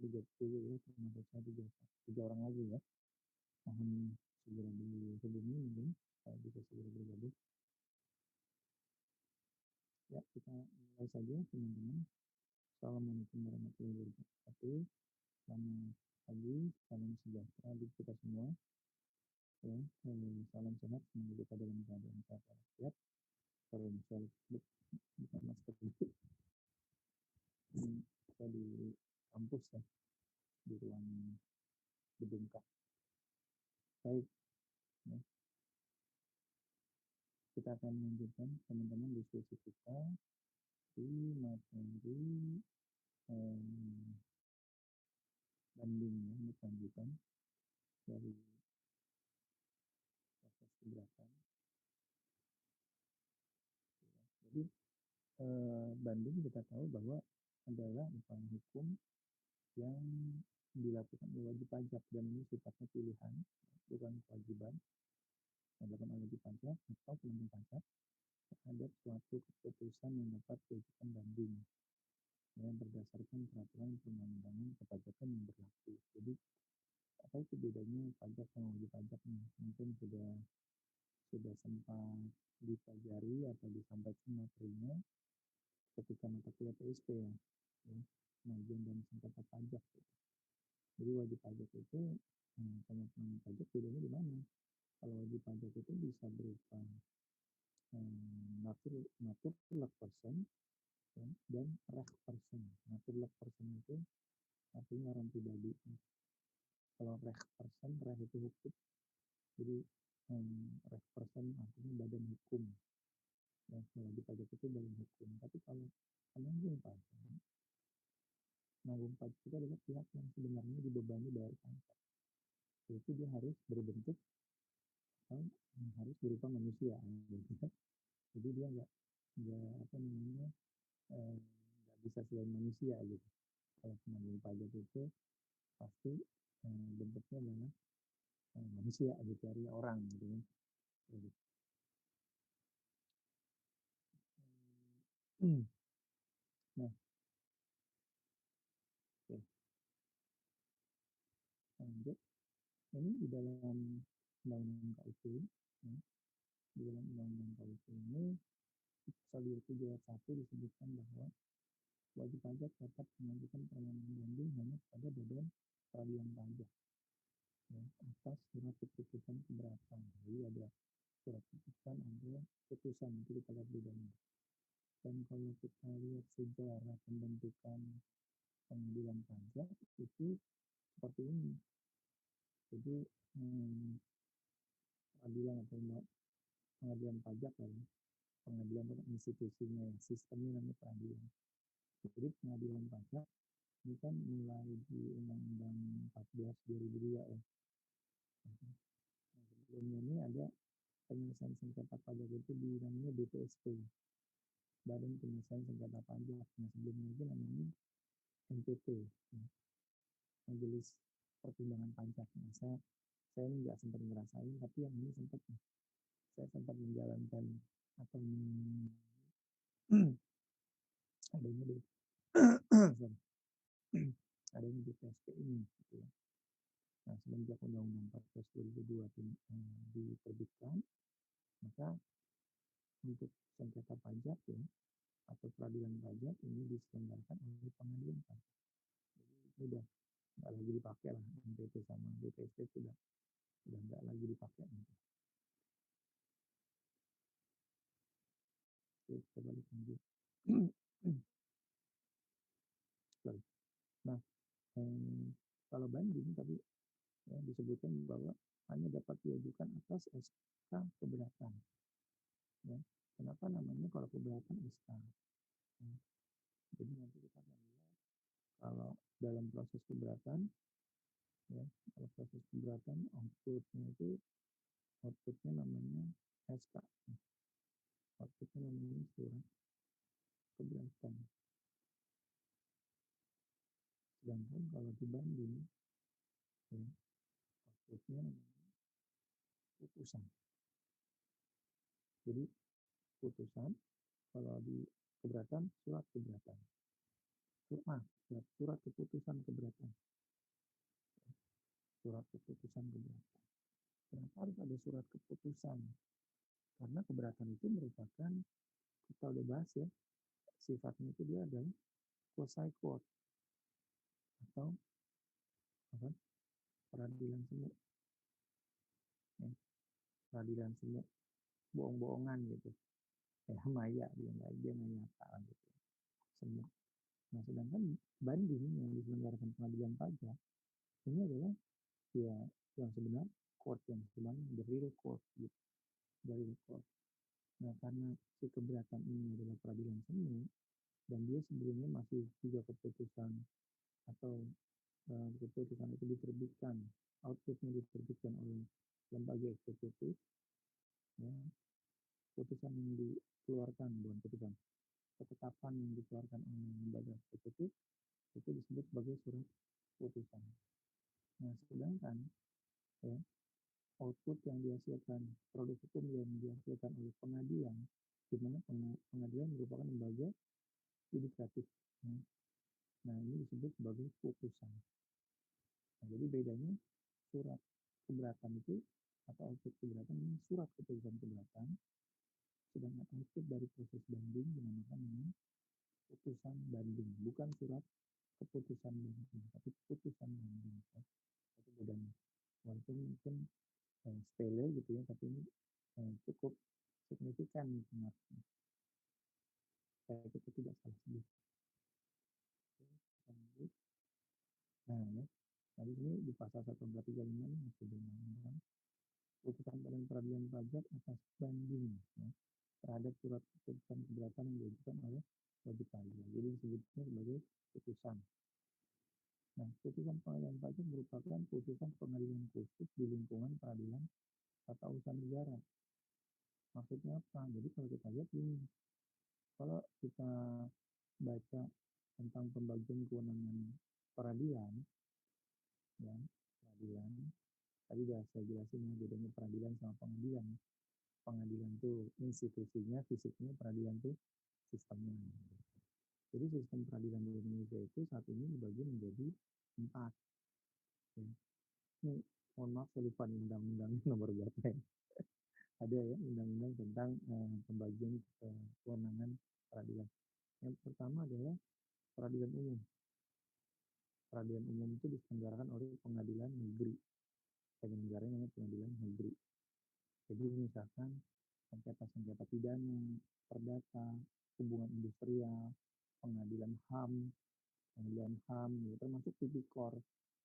37 ya, termasuk saya tiga orang lagi ya. Mohon segera dihubungi mungkin bisa segera bergabung. Ya, kita mulai saja teman-teman. Assalamualaikum warahmatullahi wabarakatuh. Selamat pagi, salam sejahtera bagi kita semua. Ya, salam sehat, semoga kita dalam keadaan sehat walafiat. Kalau misalnya buka masker itu, kita di kampus ya, di ruang gedung K. Baik, ya. Kita akan lanjutkan teman-teman diskusi kita di materi bandingnya, ini lanjutan dari proses keberatan. Jadi banding kita tahu bahwa adalah upaya hukum yang dilakukan oleh wajib pajak dan ini sifatnya pilihan, bukan kewajiban yang dilakukan oleh wajib pajak atau penanggung pajak terhadap suatu keputusan yang dapat diajukan banding yang berdasarkan peraturan perundang-undangan kepajakan yang berlaku. Jadi apa itu bedanya pajak sama wajib pajak nih? Mungkin sudah sempat dipelajari atau disampaikan materinya ketika mata kuliah PSP ya, pengajuan dan sengketa pajak. Jadi wajib pajak itu sama penanggung pajak bedanya di mana? Kalau wajib pajak itu bisa berupa naturlek person ya, dan rek person. Naturlek person itu artinya orang pribadi. Kalau rek person, rek itu hukum. Jadi rek person artinya badan hukum. Ya, wajib pajak itu badan hukum. Tapi kalau penanggung pajak itu adalah pihak yang sebenarnya dibebani bayar pajak. Itu dia harus berbentuk atau harus berupa manusia. Gitu. Jadi dia nggak apa namanya nggak bisa selain manusia gitu. Kalau penanggung pajak itu pasti bentuknya adalah manusia gitu, dari orang gitu kan. Nah, oke. Lanjut. Ini di dalam undang-undang KUP, ya, di dalam undang-undang KUP ini pasal 27 ayat 1 disebutkan bahwa wajib pajak dapat mengajukan permohonan banding hanya pada badan peradilan pajak ya, atas surat keputusan keberatan. Jadi ada surat keputusan, ada putusan, itu kita lihat bedanya. Dan kalau kita lihat sejarah pembentukan pengadilan pajak itu seperti ini. Jadi peradilan atau pengadilan pajak ya, pengadilan itu institusinya, sistemnya namanya peradilan. Jadi pengadilan pajak ini kan mulai di Undang-Undang 14 2002 ya. Nah, sebelumnya ini ada penyelesaian sengketa pajak itu di namanya BPSP, Badan Penyelesaian Sengketa Pajak. Nah sebelumnya itu namanya MPP, ya, Majelis Pertimbangan Pajak. Nah, saya ini nggak sempat ngerasain, tapi yang ini sempat saya sempat menjalankan atau adanya di adanya di PSP ini gitu ya. Nah, semenjak Undang-Undang 14 2002 diterbitkan, maka untuk sengketa pajak ya atau peradilan pajak ini diselenggarakan oleh pengadilan pajak. Jadi sudah nggak lagi dipakai lah MPP sama BPSP sudah nggak lagi dipakai. Gitu. Oke, kita balik lanjut. Nah, kalau banding tadi ya, disebutkan bahwa hanya dapat diajukan atas SK keberatan. Ya. Kenapa namanya kalau keberatan SK? Ya. Jadi nanti kita akan lihat kalau dalam proses keberatan, ya, kalau proses keberatan outputnya namanya SK, outputnya namanya surat keberatan. Sedangkan kalau dibanding, ya, outputnya namanya putusan. Jadi putusan kalau di keberatan surat keberatan. surat keputusan keberatan. Surat keputusan keberatan. Kenapa harus ada surat keputusan? Karena keberatan itu merupakan, kita udah bahas ya, sifatnya itu dia adalah quasi court atau apa? Peradilan semu, ya. Peradilan semu, bohong-bohongan gitu. Maya dia nggak nyata gitu. Semu. Nah, sedangkan banding yang diselenggarakan pengadilan pajak ini adalah ya yang sebenarnya court yang sebenarnya the real court gitu, the real court. Nah, karena si keberatan ini adalah peradilan semu dan dia sebelumnya masih juga keputusan atau keputusan itu diterbitkan, outputnya diterbitkan oleh lembaga eksekutif, ya, putusan yang dikeluarkan, bukan putusan, ketetapan yang dikeluarkan oleh lembaga eksekutif itu disebut sebagai surat putusan. Nah, sedangkan ya, output yang dihasilkan, produk hukum yang dihasilkan oleh pengadilan, di mana pengadilan merupakan lembaga yudikatif. Ya. Nah, ini disebut sebagai putusan. Nah, jadi bedanya surat keberatan itu atau output keberatan ini surat keputusan keberatan, sedangkan output dari proses banding dinamakan dengan putusan banding, bukan surat keputusan banding, tapi putusan banding. Itu bedanya. Walaupun mungkin sepele gitu ya, tapi ini cukup signifikan pengaruhnya. Saya kita tidak salah sebut. Nah, ya. Nah, di sini di pasal 135 ini masih undang-undang putusan badan peradilan pajak atas banding ya, terhadap surat keputusan keberatan yang diajukan oleh wajib pajak. Jadi disebutnya sebagai putusan. Nah, putusan pengadilan pajak merupakan putusan pengadilan khusus di lingkungan peradilan tata usaha negara. Maksudnya apa? Jadi kalau kita lihat ini, kalau kita baca tentang pembagian kewenangan peradilan, ya, peradilan, tadi sudah saya jelasin ya bedanya peradilan sama pengadilan. Pengadilan itu institusinya, fisiknya, peradilan itu sistemnya. Jadi sistem peradilan di Indonesia itu saat ini dibagi menjadi 4. Ya. Ini mohon maaf saya lupa undang-undang nomor berapa ya. Ada ya undang-undang tentang pembagian kewenangan peradilan. Yang pertama adalah peradilan umum. Peradilan umum itu diselenggarakan oleh pengadilan negeri. Penyelenggaranya namanya pengadilan negeri. Jadi misalkan sengketa-sengketa pidana, perdata, hubungan industrial, pengadilan HAM, ya, termasuk tipikor,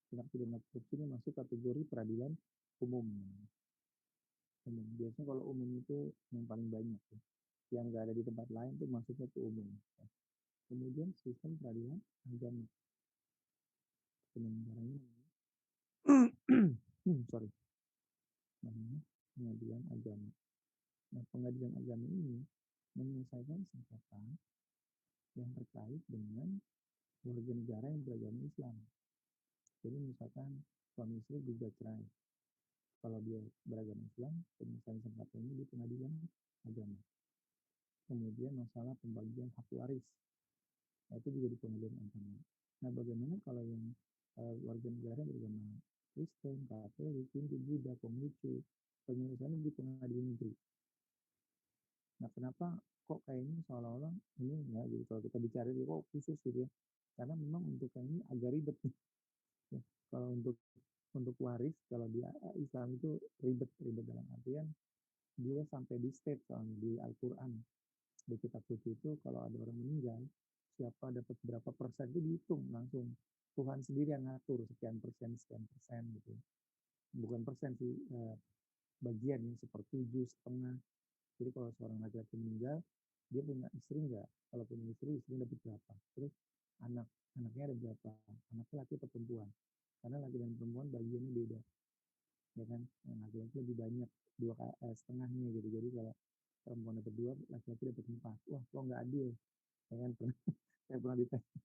tindak pidana korupsi ini masuk kategori peradilan umum. Biasanya kalau umum itu yang paling banyak ya. Yang nggak ada di tempat lain itu masuknya ke umum. Ya. Kemudian sistem peradilan agama. Penyelenggaranya sorry, namanya pengadilan agama. Nah, pengadilan agama ini menyelesaikan sengketa yang terkait dengan warga negara yang beragama Islam. Jadi misalkan suami istri gugat cerai, kalau dia beragama Islam, penyelesaian sengketa ini di pengadilan agama. Kemudian masalah pembagian hak waris, nah, itu juga di pengadilan agama. Nah, bagaimana kalau yang warga negara beragama Kristen, Katolik, Hindu, Buddha, Konghucu, penyelesaiannya di pengadilan negeri. Nah, kenapa kok kayaknya seolah-olah ini ya, jadi kalau kita bicara di kok khusus gitu ya, karena memang untuk ini agak ribet. Ya, kalau untuk waris, kalau di Islam itu ribet dalam artian dia sampai di state soalnya di Al-Quran, di kitab suci itu kalau ada orang meninggal, siapa dapat berapa persen itu dihitung langsung. Tuhan sendiri yang ngatur sekian persen gitu. Bukan persen sih, bagian yang sepertujuh, setengah. Jadi kalau seorang laki-laki meninggal, dia punya istri enggak? Kalau punya istri dapat berapa? Terus anaknya ada berapa? Anaknya laki atau perempuan? Karena laki dan perempuan bagiannya beda, ya kan? Yang laki-laki lebih banyak setengahnya gitu. Jadi kalau perempuan dapat 2, laki-laki dapat 4. Wah, kok nggak adil? Ya kan? Saya pernah ditanya,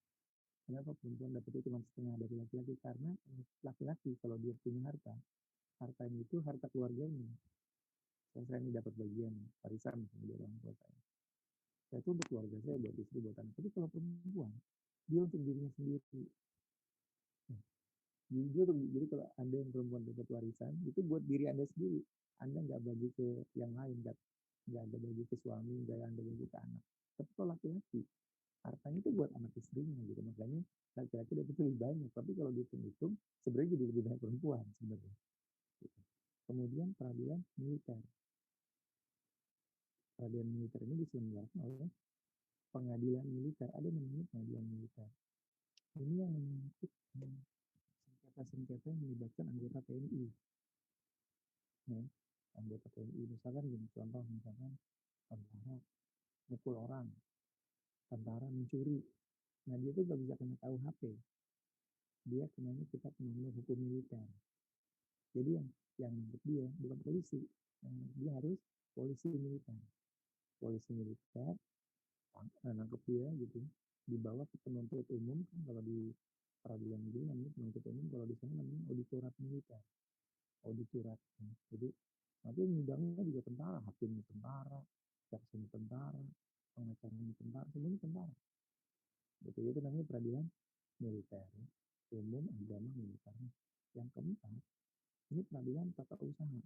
kenapa perempuan dapatnya cuma setengah dari laki-laki? Karena laki-laki kalau dia punya hartanya itu harta keluarganya. Saya ini dapat bagian warisan misalnya dari orang tua saya. Saya itu untuk keluarga saya, buat istri, buat anak. Tapi kalau perempuan, dia untuk dirinya sendiri. Jadi kalau Anda yang perempuan dapat warisan, itu buat diri Anda sendiri. Anda nggak bagi ke yang lain, nggak ada bagi ke suami, nggak ada bagi ke anak. Tapi kalau laki-laki, hartanya itu buat anak istrinya gitu. Makanya laki-laki dapat lebih banyak. Tapi kalau dihitung-hitung, sebenarnya jadi lebih banyak perempuan sebenarnya. Gitu. Kemudian peradilan militer. Peradilan militer ini diselenggarakan oleh pengadilan militer. Ada namanya pengadilan militer. Ini yang menyangkut sengketa-sengketa yang melibatkan anggota TNI. Ya, anggota TNI misalkan gini, contoh misalkan tentara mukul orang, tentara mencuri, nah dia tuh gak bisa kena KUHP, dia kenanya kita undang hukum militer. Jadi yang nangkep dia bukan polisi, yang dia harus polisi militer. Polisi militer nangkep dia gitu, dibawa ke penuntut umum. Kan kalau di peradilan ini namanya penuntut umum, kalau di sana namanya auditorat militer, auditorat. Jadi nanti nyidangnya juga tentara, hakimnya tentara, jaksanya tentara, pengacaranya tentara, semuanya tentara. Betul, itu namanya peradilan militer, umum, agama, militer. Yang keempat, ini peradilan tata usaha.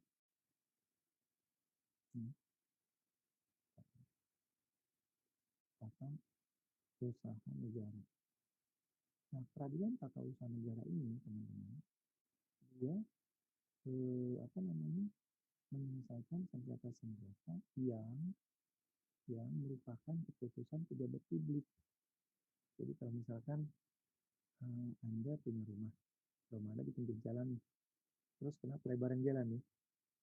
Tata usaha negara. Nah, peradilan tata usaha negara ini, teman-teman, dia apa namanya, menyelesaikan sengketa-sengketa yang merupakan keputusan pejabat publik. Jadi kalau misalkan Anda punya rumah Anda di pinggir jalan, terus kena pelebaran jalan nih,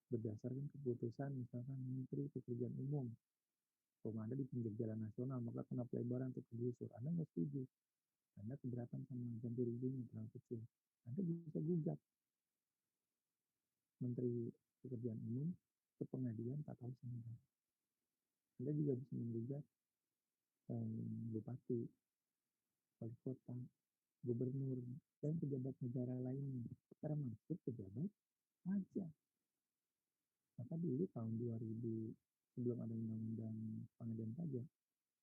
berdasarkan keputusan misalkan Menteri Pekerjaan Umum, rumah Anda di pinggir jalan nasional, maka kena pelebaran untuk digusur. Anda nggak setuju, Anda keberatan sama ganti ruginya terlalu kecil, Anda bisa gugat Menteri Pekerjaan Umum ke pengadilan tata usaha negara. Anda juga bisa menggugat bupati, wali kota, gubernur, dan pejabat negara lainnya, termasuk pejabat pajak. Maka dulu tahun 2000, sebelum ada undang-undang pengadilan pajak,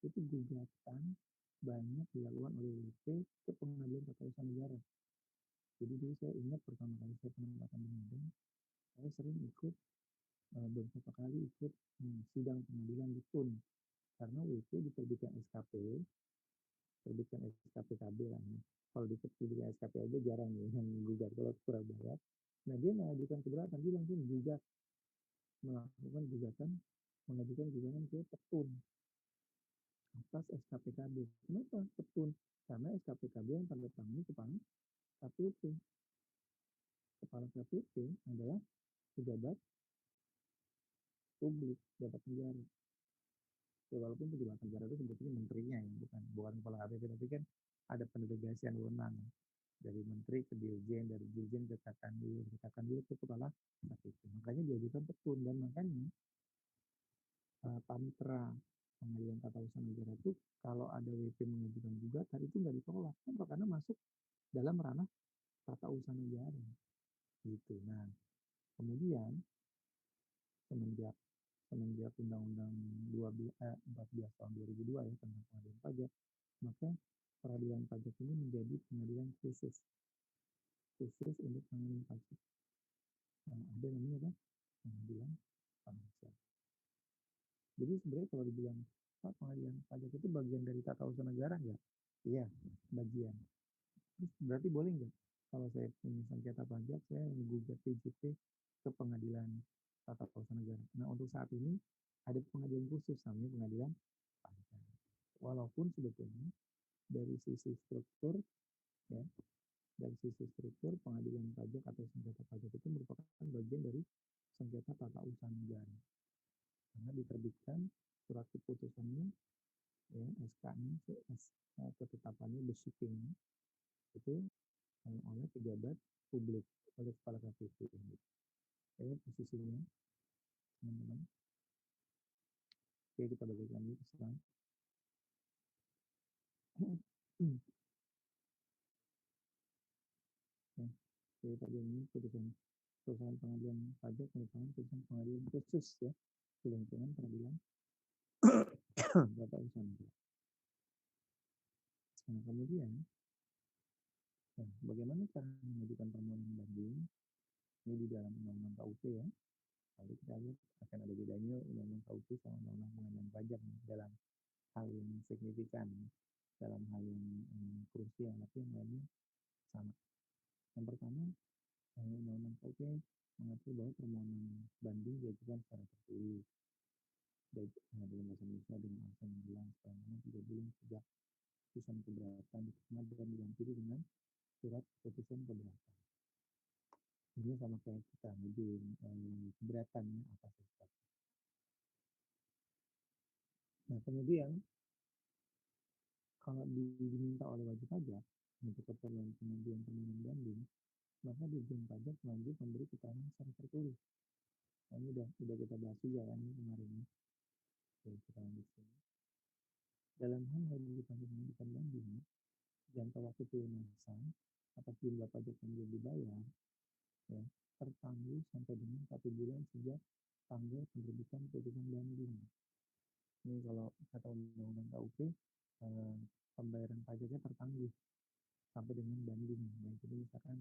itu gugatan banyak dilakukan oleh WP ke pengadilan tata usaha negara. Jadi dulu saya ingat pertama kali saya penempatan di Medan, saya sering ikut beberapa kali ikut sidang pengadilan di PUN, karena WP diterbitkan SKP, terbitkan SKPKB lah. Kalau diterbitkan SKP aja jarang nih yang gugat, kalau Surabaya. Nah dia mengajukan keberatan, dia langsung gugat, melakukan gugatan, mengajukan gugatan ke Petun atas SKPKB. Kenapa Petun? Karena SKPKB yang tanda tangan kepala KPP. Kepala KPP adalah pejabat publik, pejabat negara. Ya, walaupun pejabat negara itu sebetulnya menterinya ya, bukan kepala KPP, tapi kan ada pendelegasian wewenang dari menteri ke dirjen, dari dirjen ke kakanwil ke kepala KPP. Makanya diajukan Petun, dan makanya Pantra Pengadilan Tata Usaha Negara itu kalau ada WP mengajukan gugatan itu nggak ditolak. Kenapa? Karena masuk dalam ranah tata usaha negara. Gitu. Nah, kemudian semenjak semenjak Undang-Undang 14 tahun 2002 ya tentang pengadilan pajak, maka peradilan pajak ini menjadi pengadilan khusus untuk pengadilan pajak. Nah, ada namanya apa? Pengadilan pajak. Jadi sebenarnya kalau dibilang Pak, pengadilan pajak itu bagian dari tata usaha negara nggak? Iya, bagian. Terus berarti boleh nggak kalau saya punya sengketa pajak, saya menggugat PJT ke pengadilan tata usaha negara? Nah, untuk saat ini ada pengadilan khusus namanya pengadilan pajak. Walaupun sebetulnya dari sisi struktur, ya, dari sisi struktur pengadilan pajak atau sengketa pajak itu merupakan bagian dari sengketa tata usaha negara. Karena diterbitkan surat keputusannya, ya, SK-nya, ketetapannya, besiping itu oleh pejabat publik, oleh kepala KPP. Ini posisinya, teman-teman. Oke, kita balik lagi ke slide. Ya, jadi tadi ini putusan pengadilan pajak merupakan putusan pengadilan khusus ya, di lingkungan peradilan tata usaha negara. Nah, kemudian, nah, bagaimana cara mengajukan permohonan banding? Ini di dalam Undang-Undang KUP ya. Lalu kita lihat akan ada bedanya Undang-Undang KUP sama Undang-Undang Pengadaan Pajak dalam hal yang signifikan, dalam hal yang krusial, tapi yang lainnya sama. Yang pertama, Undang-Undang KUP mengatur bahwa permohonan banding diajukan secara tertulis dalam bahasa Indonesia dengan alasan yang jelas paling lama 3 bulan sejak putusan keberatan diterima dan dilampiri dengan surat keputusan keberatan. Ini sama kayak kita ngajuin keberatannya atas SKP. Nah, kemudian kalau diminta oleh wajib pajak untuk keperluan pengajuan permohonan banding, maka Dirjen Pajak wajib memberi keterangan secara tertulis. Nah, ini udah kita bahas juga kan ini kemarin. Oke, kita lanjut sini. Dalam hal wajib pajak mengajukan banding, jangka waktu pelunasan atas jumlah pajak yang belum dibayar ya, tertangguh sampai dengan 1 bulan sejak tanggal penerbitan putusan banding. Ini kalau kata Undang-Undang KUP, pembayaran pajaknya tertangguh sampai dengan banding. Ya, jadi misalkan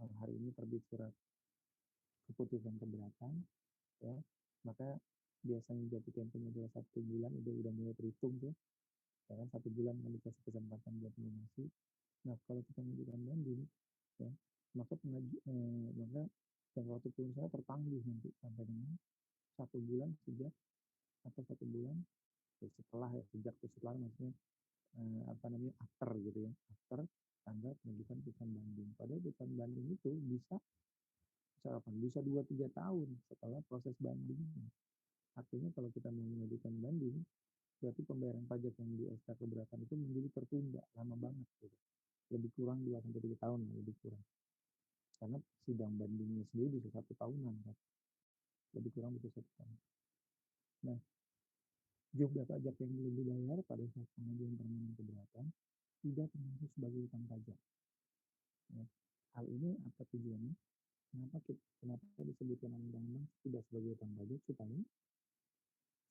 hari ini terbit surat keputusan keberatan, ya, maka biasanya jatuh temponya adalah 1 bulan, udah mulai terhitung tuh, ya kan 1 bulan kan dikasih kesempatan buat melunasi. Nah, kalau kita mengajukan banding, ya, maka maka jangka waktu pengusaha tertangguh nanti sampai dengan 1 bulan sejak atau 1 bulan ya, setelah ya sejak setelah maksudnya apa namanya after gitu ya after tanggal pengajukan putusan banding. Padahal putusan banding itu bisa misalkan bisa 2-3 tahun setelah proses banding. Artinya kalau kita mau mengajukan banding berarti pembayaran pajak yang di SK keberatan itu menjadi tertunda lama banget gitu. Lebih kurang 2-3 tahun lah, lebih kurang. Karena sidang bandingnya sendiri bisa 1 tahunan kan. Lebih kurang bisa 1 tahun. Nah, jumlah pajak yang belum dibayar pada saat pengajuan permohonan keberatan tidak termasuk sebagai utang pajak. Ya. Hal ini apa tujuannya? Kenapa disebutkan undang-undang tidak sebagai utang pajak supaya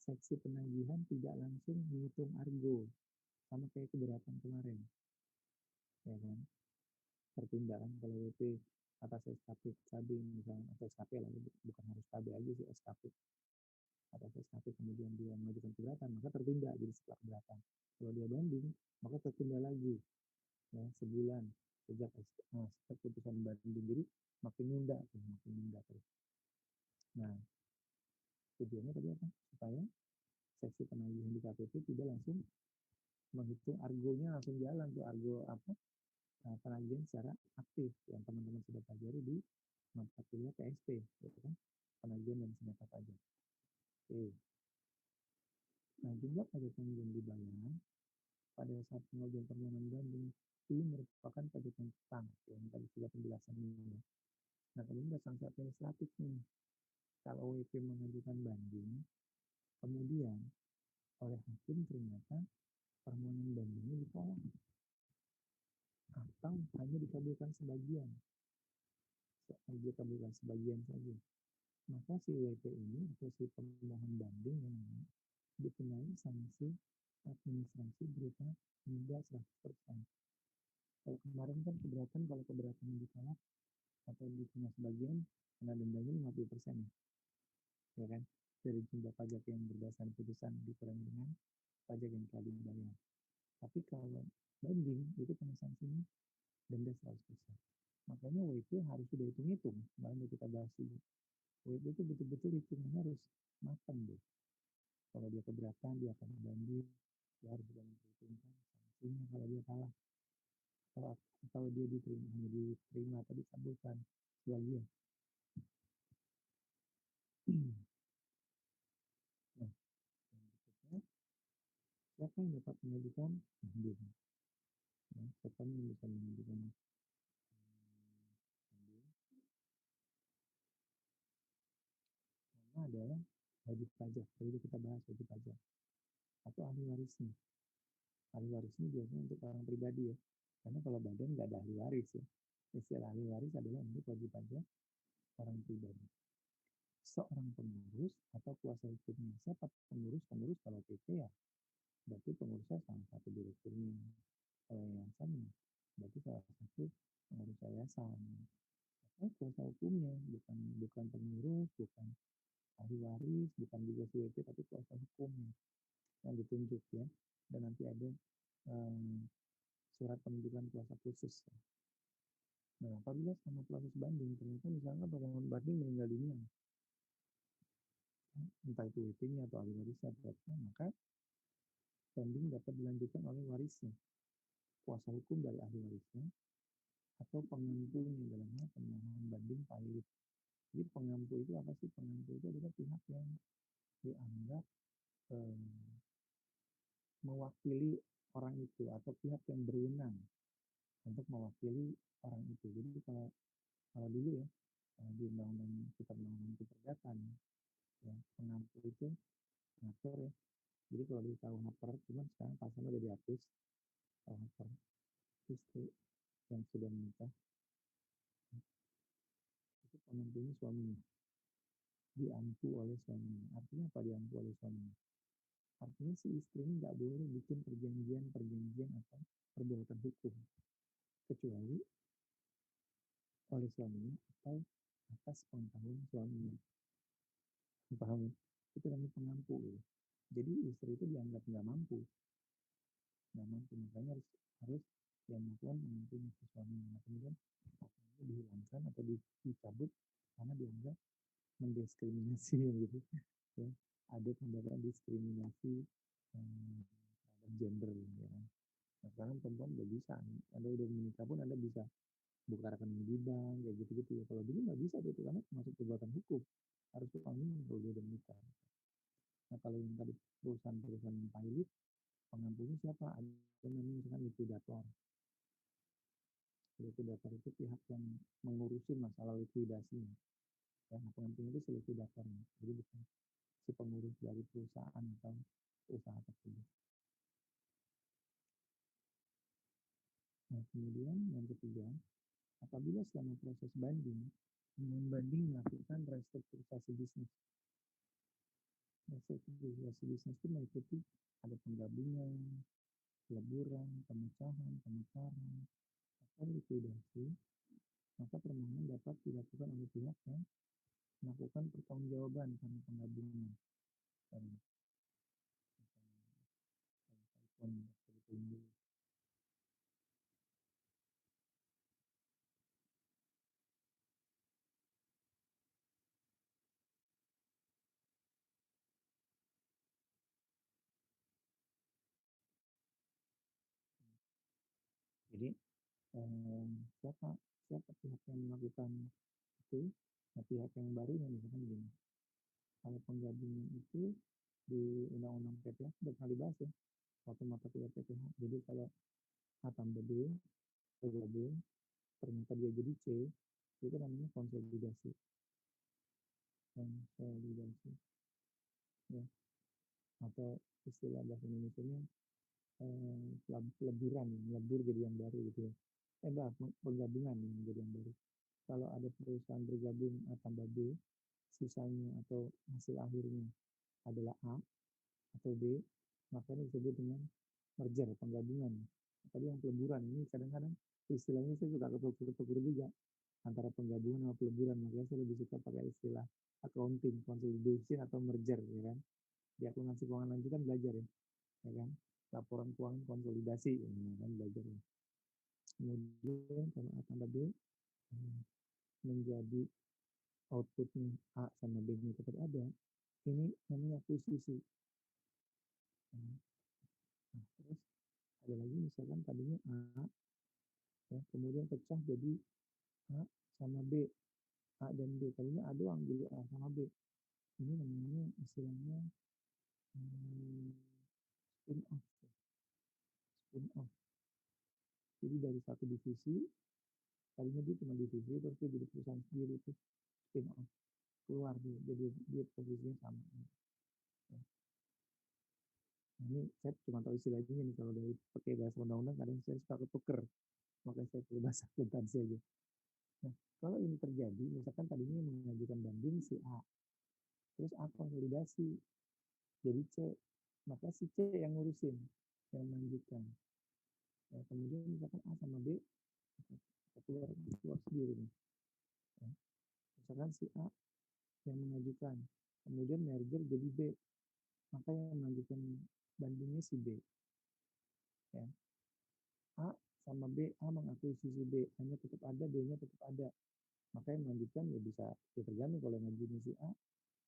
seksi penagihan tidak langsung menghitung argo sama kayak keberatan kemarin, ya kan? Tertunda kan kalau WP atas SKP KB misalnya atau SKP lah bukan harus KB aja sih SKP atas SKP kemudian dia mengajukan keberatan maka tertunda jadi setelah keberatan. Kalau dia banding maka tertunda lagi ya sebulan sejak keputusan banding jadi makin nunda terus. Nah, tujuannya tadi apa? Supaya seksi penagihan di KPP tidak langsung menghitung argonya langsung jalan tuh argo apa penagihan secara aktif yang teman-teman sudah pelajari di mata kuliah PSP, gitu kan? Penagihan dan sengketa pajak. Oke. Nah, jumlah pajak yang belum dibayar pada saat pengajuan permohonan banding ini merupakan pajak yang tetap, yang tadi sudah penjelasan ini. Nah, kemudian ada sanksi administratif nih. Kalau WP mengajukan banding, kemudian oleh hakim ternyata permohonan bandingnya ditolak atau hanya dikabulkan sebagian, dikabulkan sebagian saja. Maka si WP ini atau si pemohon banding yang dikenai sanksi administrasi berupa denda 100%. Kalau kemarin kan keberatan, kalau keberatan ditolak atau diterima sebagian, kena dendanya 50% ya, ya kan? Dari jumlah pajak yang berdasarkan putusan dikurangi dengan pajak yang telah dibayar. Tapi kalau banding itu kena sanksinya denda 100%. Makanya WP harus sudah hitung-hitung. Kemarin kita bahas dulu. WP itu betul-betul hitungannya harus matang deh. Kalau dia keberatan, dia akan banding. Dia harus sudah memperhitungkan sanksinya kalau dia kalah. Kalau dia diterima atau dikabulkan sebagian. Nah, yang berikutnya, siapa yang dapat mengajukan banding? Ya, siapa yang bisa mengajukan banding? Pertama adalah wajib pajak. Tadi kita bahas wajib pajak. Atau ahli warisnya. Ahli waris ini biasanya untuk orang pribadi ya. Karena kalau badan nggak ada ahli waris ya. Istilah ahli waris adalah untuk wajib pajak orang pribadi. Seorang pengurus atau kuasa hukumnya. Siapa pengurus? Pengurus kalau PT ya berarti pengurusnya salah satu direkturnya Kalau yayasan ya, berarti salah satu pengurus yayasan. Kuasa hukumnya bukan bukan pengurus, bukan ahli waris, bukan juga suwete, tapi kuasa hukumnya yang ditunjuk ya. Dan nanti ada surat penunjukan kuasa khusus. Nah, apabila sama proses banding ternyata misalnya pemohon banding meninggal dunia, entah itu WP-nya atau ahli warisnya, maka banding dapat dilanjutkan oleh warisnya, kuasa hukum dari ahli warisnya, atau pengampunya dalam hal pemohon banding pilot. Jadi pengampu itu apa sih? Pengampu itu adalah pihak yang dianggap eh, mewakili orang itu atau pihak yang berwenang untuk mewakili orang itu. Jadi kalau kalau dulu ya di undang-undang kita undang-undang perdata ya pengampu itu ngatur ya. Jadi kalau di KUH per, cuman sekarang pasalnya udah dihapus KUH per, istri yang sudah menikah itu pengampunya suaminya, diampu oleh suaminya. Artinya apa diampu oleh suaminya? Artinya si istri ini nggak boleh bikin perjanjian atau perbuatan hukum kecuali oleh suaminya atau atas pengetahuan suaminya. Paham? Itu namanya pengampu. Ya. Jadi istri itu dianggap nggak mampu, makanya harus yang melakukan pengampunya ke suaminya. Nah, kemudian dihilangkan atau dicabut karena dianggap mendiskriminasi gitu. Ya. Ada tindakan diskriminasi terhadap gender ya. Nah, sekarang perempuan udah bisa, Anda udah menikah pun Anda bisa buka rekening di bank kayak gitu-gitu ya. Kalau dulu nggak bisa tuh itu karena masuk perbuatan hukum, harus suami kalau dia udah menikah. Nah kalau yang tadi perusahaan-perusahaan yang pilot, pengampunya siapa? Ada namanya misalkan likuidator. Likuidator itu pihak yang mengurusi masalah likuidasinya. Ya, nah, pengampunya itu si likuidatornya. Jadi bukan si pengurus dari perusahaan atau usaha tersebut. Nah, kemudian yang ketiga, apabila selama proses banding, membanding melakukan restrukturisasi bisnis. Restrukturisasi bisnis itu meliputi ada penggabungan, peleburan, pemecahan, pemekaran, atau likuidasi, maka permohonan dapat dilakukan oleh pihak yang melakukan pertanggungjawaban karena penggabungan. Jadi siapa siapa pihak yang melakukan itu? Nah, pihak yang baru yang misalkan gini. Kalau penggabungan itu di Undang-Undang PPH sudah pernah dibahas ya, waktu mata kuliah PPH. Jadi kalau A tambah B bergabung, ternyata dia jadi C, itu namanya konsolidasi. Konsolidasi, ya. Atau istilah bahasa Indonesia-nya peleburan, melebur jadi yang baru gitu ya. Penggabungan yang menjadi yang baru. Kalau ada perusahaan bergabung A tambah B, sisanya atau hasil akhirnya adalah A atau B, maka ini disebut dengan merger, penggabungan. Tadi yang peleburan ini kadang-kadang istilahnya saya suka ketukur juga antara penggabungan sama peleburan, makanya saya lebih suka pakai istilah accounting, consolidation atau merger, ya kan. Di akuntansi keuangan lanjutan belajar ya kan. Laporan keuangan konsolidasi, ya kan belajar. Ya. Kemudian kalau A tambah B menjadi outputnya A sama B-nya tetap ada, ini namanya akuisisi. Nah, terus ada lagi misalkan tadinya A, ya, kemudian pecah jadi A sama B, A dan B. Tadinya A doang jadi A sama B. Ini namanya istilahnya hmm, spin off. Spin off. Jadi dari satu divisi, tadinya dia cuma divisi, terus dia jadi perusahaan sendiri itu spin off. Keluar dia, jadi dia posisinya sama. Ya. Nah, ini saya cuma tahu istilahnya nih kalau dari pakai bahasa undang-undang kadang saya suka ketuker, makanya saya perlu bahasa akuntansi aja. Nah, kalau ini terjadi, misalkan tadinya mengajukan banding si A, terus A konsolidasi, jadi C, maka si C yang ngurusin, yang melanjutkan. Ya, kemudian misalkan A sama B keluar sendiri nih. Ya. Misalkan si A yang mengajukan, kemudian merger jadi B, maka yang melanjutkan bandingnya si B. Ya. A sama B, A mengakuisisi B, hanya tetap ada, B-nya tetap ada. Maka yang melanjutkan ya bisa ya tergantung kalau yang ngajuin si A,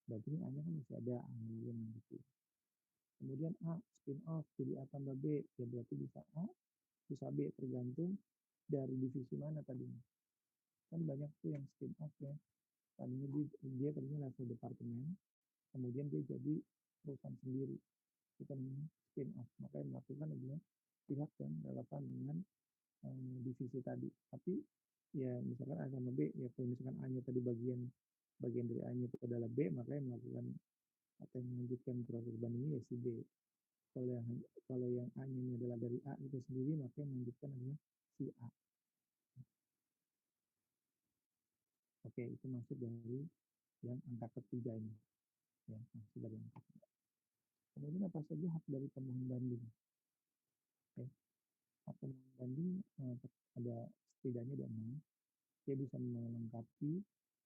berarti ini A-nya kan masih ada, A yang lanjutin. Kemudian A spin off jadi A tambah B, ya berarti bisa A, bisa B, tergantung dari divisi mana tadinya. Kan banyak tuh yang spin off ya. Tadinya dia tadinya level departemen, kemudian dia jadi perusahaan sendiri. Kita namanya spin off. Maka yang melakukan adalah pihak yang relevan dengan divisi tadi. Tapi ya misalkan A sama B, ya kalau misalkan A-nya tadi bagian dari A-nya itu adalah B, maka yang melakukan atau yang melanjutkan proses bandingnya ya si B. Kalau yang A-nya adalah dari A itu sendiri, maka yang melanjutkan adalah si A. Oke, itu masuk dari yang angka ketiga ini. Ya, masuk dari angka ketiga. Kemudian apa saja hak dari pemohon banding? Oke, hak pemohon banding ada setidaknya ada 6. Dia bisa melengkapi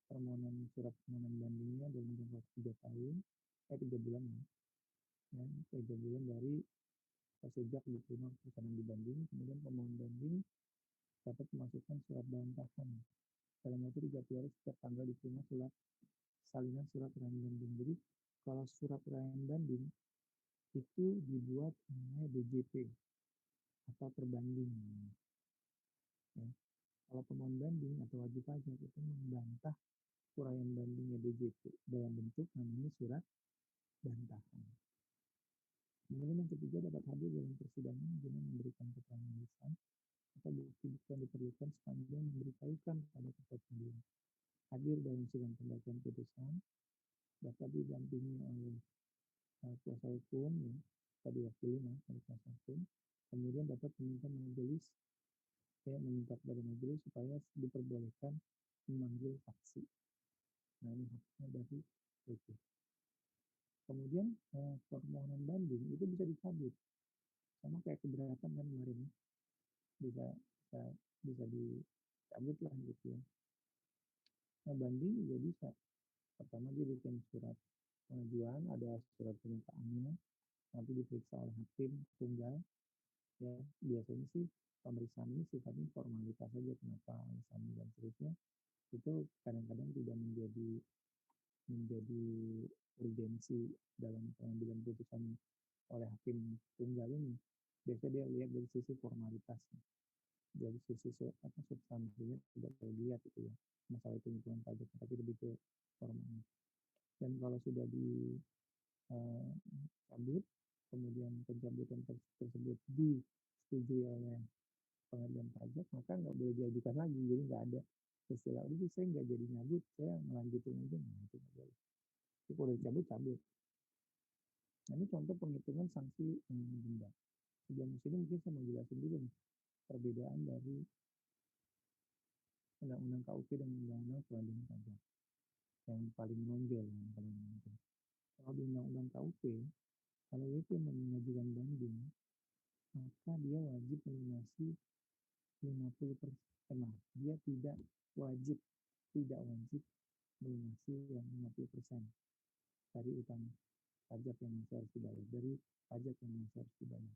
permohonan surat permohonan bandingnya dalam jangka waktu 3 tahun, 3 bulan ya, 3 bulan dari sejak diterima putusan dibanding. Kemudian pemohon banding dapat memasukkan surat bantahan dalam waktu 30 hari setiap tanggal diterima salinan surat uraian banding. Jadi kalau surat uraian banding itu dibuat namanya DJP atau perbanding. Ya. Kalau pemohon banding atau wajib pajak itu membantah uraian bandingnya DJP dalam bentuk namanya surat bantahan. Kemudian yang ketiga dapat hadir dalam persidangan dengan memberikan keterangan lisan atau bukti-bukti yang diperlukan sepanjang memberitahukan pada ketua pengadilan. Hadir dalam sidang pembacaan putusan dapat didampingi oleh kuasa hukum ya, tadi diwakili oleh kuasa hukum. Kemudian dapat meminta majelis meminta kepada majelis supaya diperbolehkan memanggil saksi. Nah ini haknya dari itu. Kemudian permohonan banding itu bisa dicabut sama kayak keberatan kan kemarin bisa bisa bisa dicabut lah gitu ya. Nah banding juga bisa. Pertama dia bikin surat pengajuan, ada surat permintaannya, nanti diperiksa oleh hakim tunggal. Ya biasanya sih pemeriksaan ini sifatnya formalitas saja, kenapa alasan dan seterusnya itu kadang-kadang tidak menjadi urgensi dalam pengambilan putusan oleh hakim tunggal ini. Biasanya dia lihat dari sisi formalitasnya, dari sisi substansinya tidak terlalu dilihat itu ya, masalah itu hitungan pajak, tapi lebih ke formal. Dan kalau sudah dicabut, kemudian pencabutan tersebut disetujui oleh pengadilan pajak, maka nggak boleh diajukan lagi. Jadi nggak ada istilah, udah saya nggak jadi nyabut, saya melanjutin aja. Nah, itu nggak boleh. Jadi kalau dicabut, cabut. Nah, ini contoh penghitungan sanksi denda. Sebelum sini mungkin saya mau jelasin dulu nih, perbedaan dari Undang-Undang KUP dan Undang-Undang Pengadilan Pajak. Yang paling menonjol, yang paling menonjol. Kalau di Undang-Undang KUP, kalau WP mengajukan banding, maka dia wajib melunasi 50%. Dia tidak wajib melunasi yang 50% dari utang pajak yang masih harus dibayar, dari pajak yang masih harus dibayar.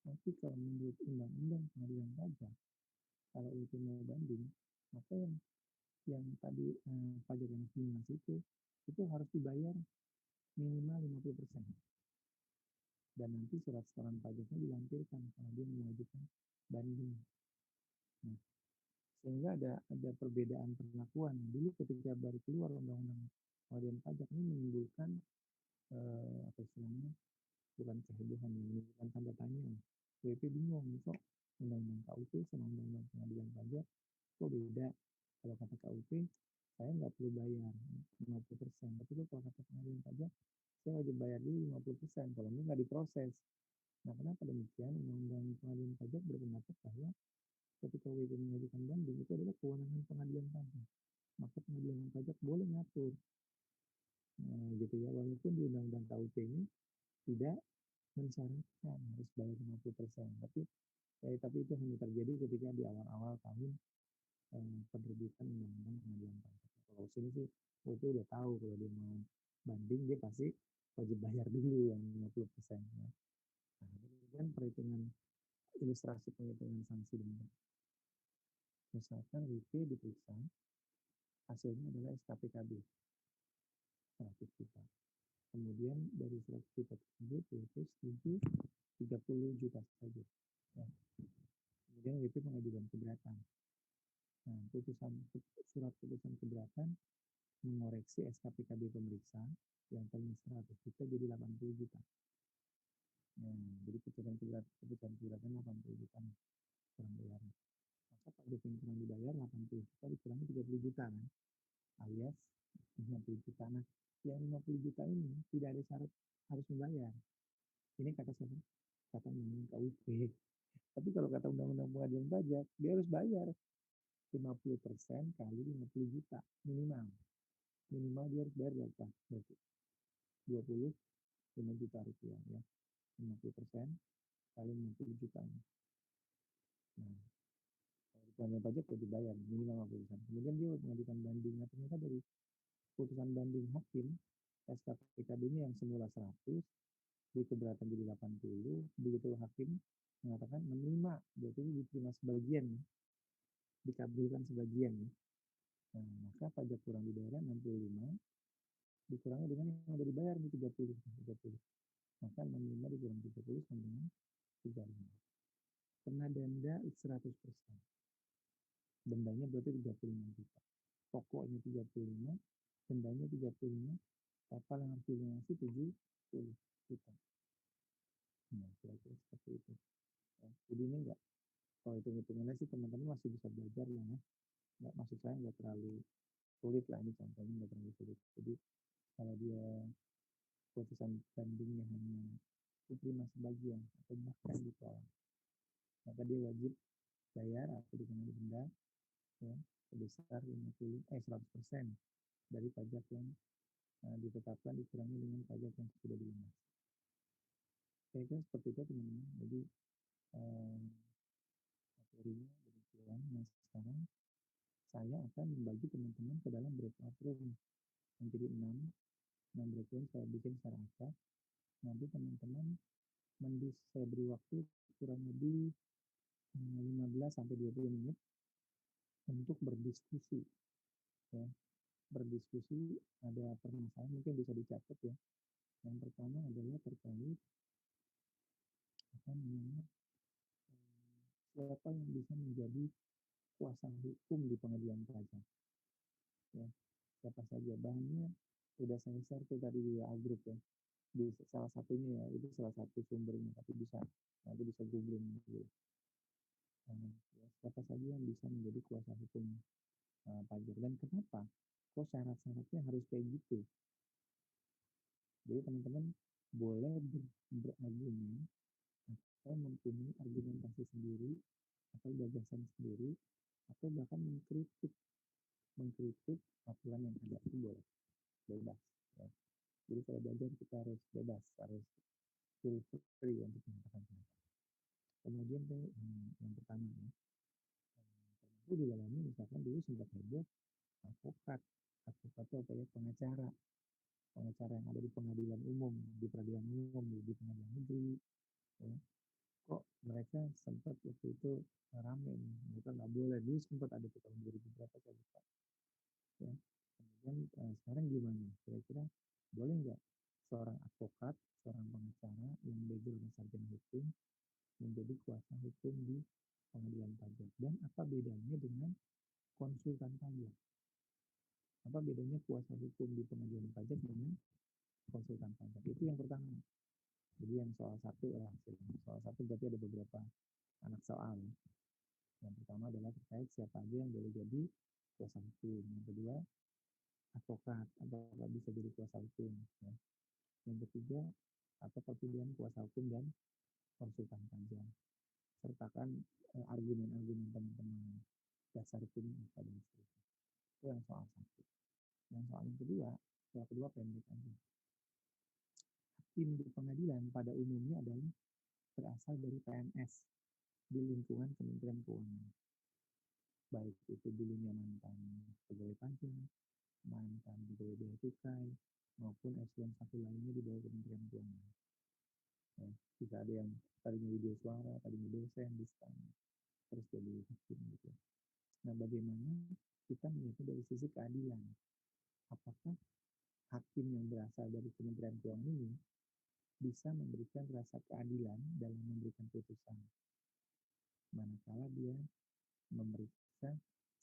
Tapi kalau menurut Undang-Undang Pengadilan Pajak, kalau itu mau banding, maka yang tadi pajak yang harus dilunasi itu harus dibayar minimal 50%. Dan nanti surat setoran pajaknya dilampirkan kalau dia mengajukan banding. Nah, sehingga ada perbedaan perlakuan. Dulu ketika baru keluar undang-undang pengaduan pajak ini menimbulkan apa istilahnya, bukan kehebohan, yang menimbulkan tanda tanya. WP bingung, kok undang-undang KUP sama undang-undang pengadilan pajak kok beda. Kalau kata KUP saya nggak perlu bayar 50%, tapi kalau kata pengadilan pajak saya wajib bayar dulu 50%, kalau ini nggak diproses. Nah, kenapa demikian? Undang-Undang Pengadilan Pajak berpendapat bahwa ketika WP mengajukan banding itu adalah kewenangan pengadilan pajak. Maka pengadilan pajak boleh ngatur. Nah, gitu ya. Walaupun di Undang-Undang KUP ini tidak mensyaratkan harus bayar 50%. Tapi Tapi itu hanya terjadi ketika di awal-awal tahun penerbitan undang-undang pengadilan pajak. Kalau sini sih, itu udah tahu kalau dia mau banding dia pasti wajib bayar dulu yang 50%. Ya. Nah, kemudian perhitungan ilustrasi penghitungan sanksi denda. Misalkan WP diperiksa, hasilnya adalah SKPKB 100 juta. Kemudian dari 100 juta tersebut WP setuju 30 juta saja. Ya. Kemudian WP mengajukan keberatan. Nah, surat putusan keberatan mengoreksi SKPKB pemeriksa yang tadinya 100 juta jadi 80 juta. Nah, jadi putusan keberatan 80 juta kurang bayar. Maka pajak yang kurang dibayar 80 juta dikurangi 30 juta kan, alias 50 juta. Nah, yang 50 juta ini tidak ada syarat harus membayar. Ini kata siapa? Kata undang-undang KUP. Tapi kalau kata undang-undang pengadilan pajak, dia harus bayar 50% kali 50 juta minimal. Minimal dia harus bayar berapa? Berarti 25 juta rupiah ya. 50% kali 50 juta. Nah, kalau pengadilan pajak wajib bayar minimal 50%. Kemudian dia mengajukan banding. Nah, ternyata dari putusan banding hakim, SKPKB ini yang semula 100, di keberatan jadi 80, begitu hakim mengatakan menerima, berarti ini diterima sebagian, dikabulkan sebagian. Nah, maka pajak kurang dibayar 65, dikurangi dengan yang sudah dibayar di 30. Maka 65 dikurang 30 sama dengan 35. Kena denda 100%. Dendanya berarti 35 juta. Pokoknya 35, dendanya 35, total yang harus dilunasi 70 juta. Nah, kira-kira seperti itu. Ya, jadi ini enggak, kalau hitung-hitungannya sih teman-teman masih bisa belajar lah ya. Enggak, maksud saya enggak terlalu sulit lah, ini contohnya enggak terlalu sulit. Jadi kalau dia putusan bandingnya hanya diterima sebagian atau bahkan ditolak, maka dia wajib bayar atau dikenai denda ya, sebesar 100% dari pajak yang ditetapkan dikurangi dengan pajak yang sudah dilunasi. Kira-kira seperti itu teman-teman. Jadi materinya demikian. Nah, sekarang saya akan membagi teman-teman ke dalam breakout room menjadi 6 breakout saya bikin secara acak. Nanti teman-teman saya beri waktu kurang lebih 15 sampai 20 menit untuk berdiskusi ya. Berdiskusi ada permasalahan mungkin bisa dicatat ya. Yang pertama adalah terkait apa namanya, siapa yang bisa menjadi kuasa hukum di pengadilan pajak ya, siapa saja. Bahannya sudah saya share tuh tadi di WA group ya, di salah satunya ya, itu salah satu sumbernya, tapi bisa nanti bisa googling gitu. Ya, siapa saja yang bisa menjadi kuasa hukum pajak dan kenapa kok syarat-syaratnya harus kayak gitu. Jadi teman-teman boleh berargumen atau mempunyai argumentasi sendiri atau gagasan sendiri atau bahkan mengkritik aturan yang ada, itu boleh, bebas ya. Jadi kalau belajar kita harus bebas, harus feel free untuk menyatakan pendapat. Kemudian yang pertama ya, termasuk di dalamnya misalkan dulu sempat heboh advokat itu apa ya, pengacara yang ada di pengadilan umum, di peradilan umum, di pengadilan negeri ya. Kok mereka sempat waktu itu rame nih, mereka nggak boleh, dulu sempat ada di tahun 2000 berapa saya lupa ya. Kemudian sekarang gimana, kira-kira boleh nggak seorang advokat, seorang pengacara yang belajar sarjana hukum menjadi kuasa hukum di pengadilan pajak, dan apa bedanya dengan konsultan pajak, apa bedanya kuasa hukum di pengadilan pajak dengan konsultan pajak, itu yang pertama. Jadi yang soal satu lah, soal satu berarti ada beberapa anak soal. Yang pertama adalah terkait siapa aja yang boleh jadi kuasa hukum. Yang kedua, advokat, apakah bisa jadi kuasa hukum. Ya. Yang ketiga, apa perbedaan kuasa hukum dan konsultan pajak. Sertakan argumen-argumen teman-teman, dasar hukumnya apa dan seterusnya. Itu yang soal satu. Yang soal yang kedua, soal kedua pendek aja. Hakim di pengadilan pada umumnya adalah berasal dari PNS, di lingkungan Kementerian Keuangan. Baik itu dulunya mantan pegawai pajak, mantan pegawai bea cukai, maupun eselon 1 lainnya di bawah Kementerian Keuangan. Ya, bisa ada yang tadinya video suara, tadinya dosen di STAN, terus jadi hakim gitu. Nah, bagaimana kita melihatnya dari sisi keadilan? Apakah hakim yang berasal dari Kementerian Keuangan ini bisa memberikan rasa keadilan dalam memberikan putusan, manakala dia memeriksa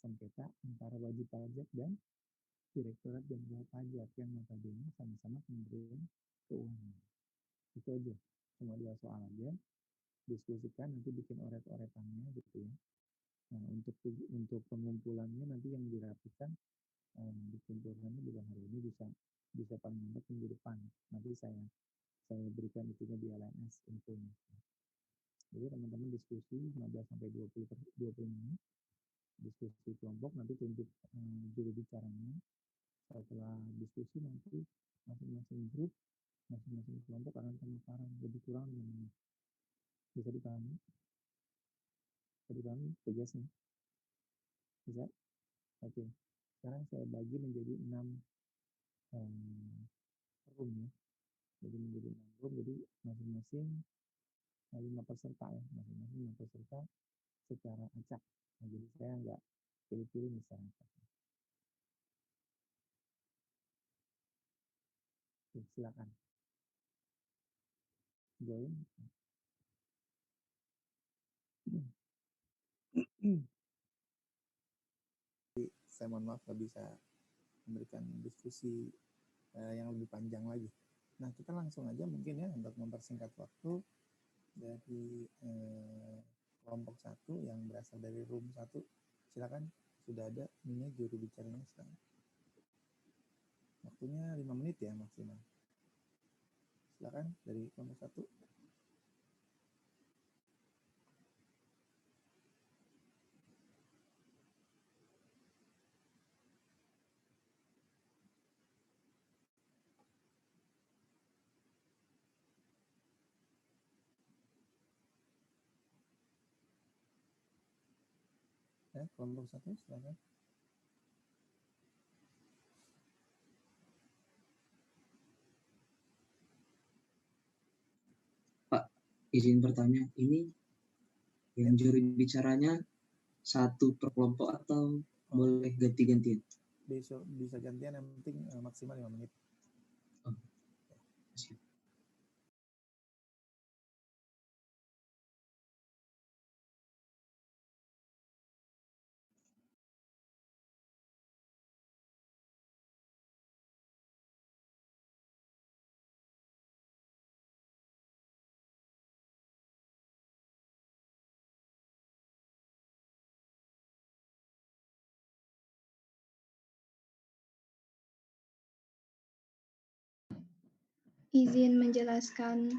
sengketa antara wajib pajak dan Direktorat Jenderal Pajak yang notabene sama-sama Kementerian Keuangan. Itu aja, cuma 2 soal aja, diskusikan, nanti bikin oret-oretannya gitu ya. Nah, untuk pengumpulannya nanti yang dirapikan, dikumpulkannya bukan hari ini, bisa paling lambat minggu depan. Nanti saya berikan itunya di LMS infonya. Jadi teman-teman diskusi 15-20 menit, diskusi kelompok, nanti tunjuk juru bicaranya. Setelah diskusi nanti masing-masing grup, masing-masing kelompok akan pemaparan lebih kurang 5 menit. Bisa dipahami? Bisa dipahami tugasnya? Bisa? Oke. Sekarang saya bagi menjadi 6 room ya. Jadi menjadi 6 room, jadi masing-masing 5 peserta ya, masing-masing 5 peserta secara acak. Nah, jadi saya nggak pilih-pilih misalnya. Oke, silakan join. Saya mohon maaf nggak bisa memberikan diskusi yang lebih panjang lagi. Nah, kita langsung aja mungkin ya untuk mempersingkat waktu dari kelompok 1 yang berasal dari room 1. Silakan, sudah ada ini juru bicaranya sekarang. Waktunya 5 menit ya maksimal. Silakan dari kelompok 1. Ya, kelompok 1 silakan. Pak, izin bertanya, ini yang juru bicaranya 1 per kelompok atau boleh ganti-gantian? Bisa gantian, yang penting maksimal 5 menit. Oh, siap. Izin menjelaskan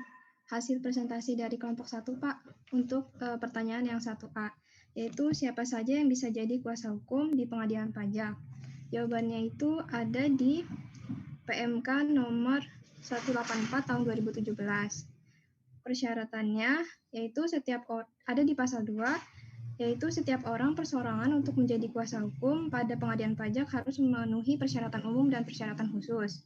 hasil presentasi dari kelompok 1, Pak, untuk pertanyaan yang 1A, yaitu siapa saja yang bisa jadi kuasa hukum di pengadilan pajak. Jawabannya itu ada di PMK nomor 184 tahun 2017. Persyaratannya yaitu ada di pasal 2, yaitu setiap orang perseorangan untuk menjadi kuasa hukum pada pengadilan pajak harus memenuhi persyaratan umum dan persyaratan khusus.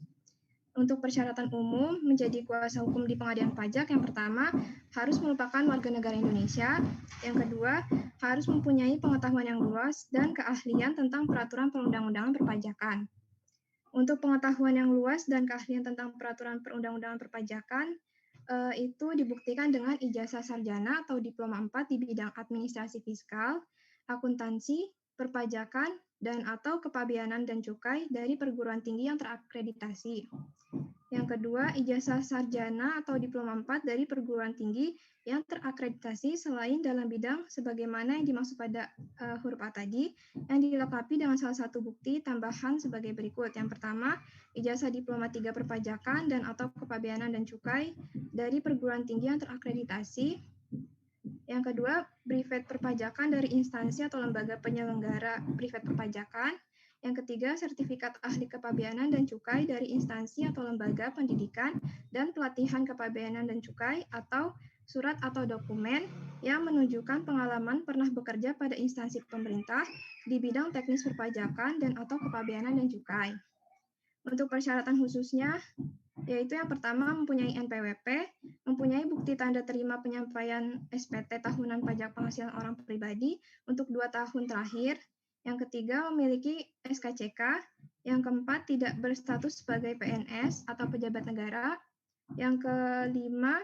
Untuk persyaratan umum menjadi kuasa hukum di pengadilan pajak, yang pertama harus merupakan warga negara Indonesia, yang kedua harus mempunyai pengetahuan yang luas dan keahlian tentang peraturan perundang-undangan perpajakan. Untuk pengetahuan yang luas dan keahlian tentang peraturan perundang-undangan perpajakan, itu dibuktikan dengan ijazah sarjana atau diploma 4 di bidang administrasi fiskal, akuntansi, perpajakan, dan atau kepabeanan dan cukai dari perguruan tinggi yang terakreditasi. Yang kedua, ijazah sarjana atau diploma 4 dari perguruan tinggi yang terakreditasi selain dalam bidang sebagaimana yang dimaksud pada huruf A tadi, yang dilengkapi dengan salah satu bukti tambahan sebagai berikut. Yang pertama, ijazah diploma 3 perpajakan dan atau kepabeanan dan cukai dari perguruan tinggi yang terakreditasi. Yang kedua, brevet perpajakan dari instansi atau lembaga penyelenggara brevet perpajakan. Yang ketiga, sertifikat ahli kepabeanan dan cukai dari instansi atau lembaga pendidikan dan pelatihan kepabeanan dan cukai atau surat atau dokumen yang menunjukkan pengalaman pernah bekerja pada instansi pemerintah di bidang teknis perpajakan dan atau kepabeanan dan cukai. Untuk persyaratan khususnya, yaitu yang pertama mempunyai NPWP, mempunyai bukti tanda terima penyampaian SPT tahunan pajak penghasilan orang pribadi untuk 2 tahun terakhir. Yang ketiga, memiliki SKCK. Yang keempat, tidak berstatus sebagai PNS atau pejabat negara. Yang kelima,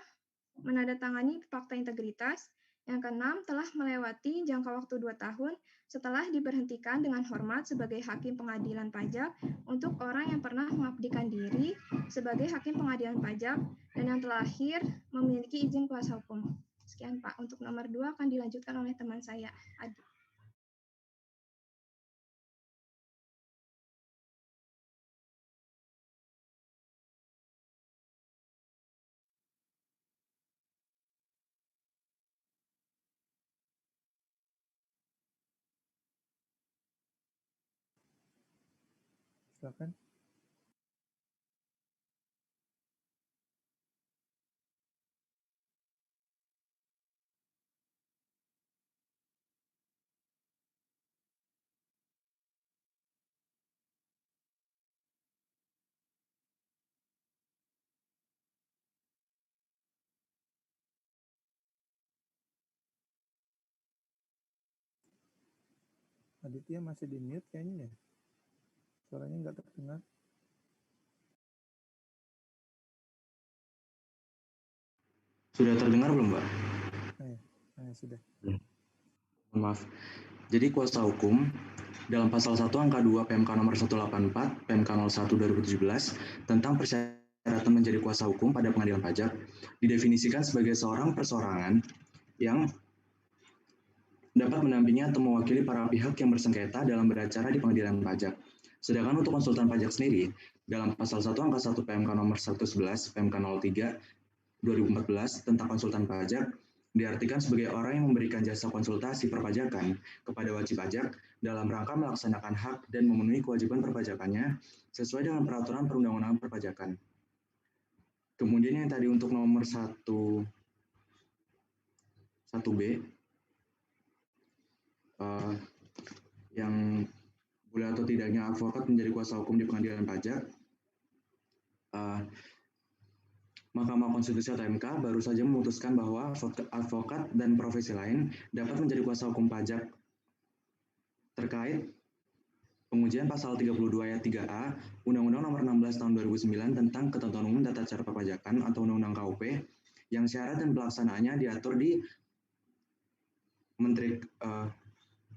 menandatangani fakta integritas. Yang keenam, telah melewati jangka waktu 2 tahun setelah diberhentikan dengan hormat sebagai hakim pengadilan pajak untuk orang yang pernah mengabdikan diri sebagai hakim pengadilan pajak. Dan yang terakhir, memiliki izin kuasa hukum. Sekian Pak. Untuk nomor 2 akan dilanjutkan oleh teman saya, Adi. Silakan. Aditya masih di mute kayaknya ya. Suaranya nggak terdengar. Sudah terdengar belum, Mbak? Sudah. Maaf. Jadi kuasa hukum dalam pasal 1 angka 2 PMK nomor 184 PMK 01 2017 tentang persyaratan menjadi kuasa hukum pada pengadilan pajak didefinisikan sebagai seorang perseorangan yang dapat mendampingi atau mewakili para pihak yang bersengketa dalam beracara di pengadilan pajak. Sedangkan untuk konsultan pajak sendiri, dalam pasal 1 angka 1 PMK nomor 111 PMK 03 2014 tentang konsultan pajak diartikan sebagai orang yang memberikan jasa konsultasi perpajakan kepada wajib pajak dalam rangka melaksanakan hak dan memenuhi kewajiban perpajakannya sesuai dengan peraturan perundang-undangan perpajakan. Kemudian yang tadi untuk nomor 1B, yang boleh atau tidaknya advokat menjadi kuasa hukum di pengadilan pajak, Mahkamah Konstitusi atau MK baru saja memutuskan bahwa advokat dan profesi lain dapat menjadi kuasa hukum pajak terkait pengujian pasal 32 ayat 3A Undang-Undang Nomor 16 Tahun 2009 tentang Ketentuan Umum Tata Cara Perpajakan atau Undang-Undang KUP yang syarat dan pelaksanaannya diatur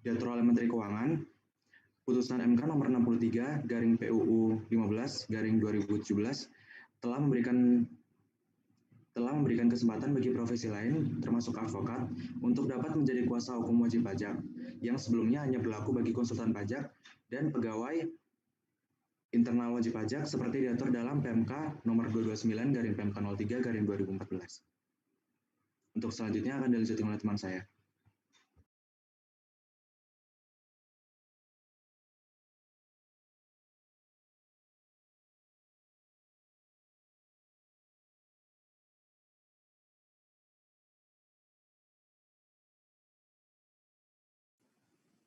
diatur oleh Menteri Keuangan. Putusan MK Nomor 63 garing PUU 15 garing 2017 telah memberikan kesempatan bagi profesi lain, termasuk advokat, untuk dapat menjadi kuasa hukum wajib pajak, yang sebelumnya hanya berlaku bagi konsultan pajak dan pegawai internal wajib pajak seperti diatur dalam PMK nomor 229 garing PMK 03 garing 2014. Untuk selanjutnya akan dilanjutkan oleh teman saya.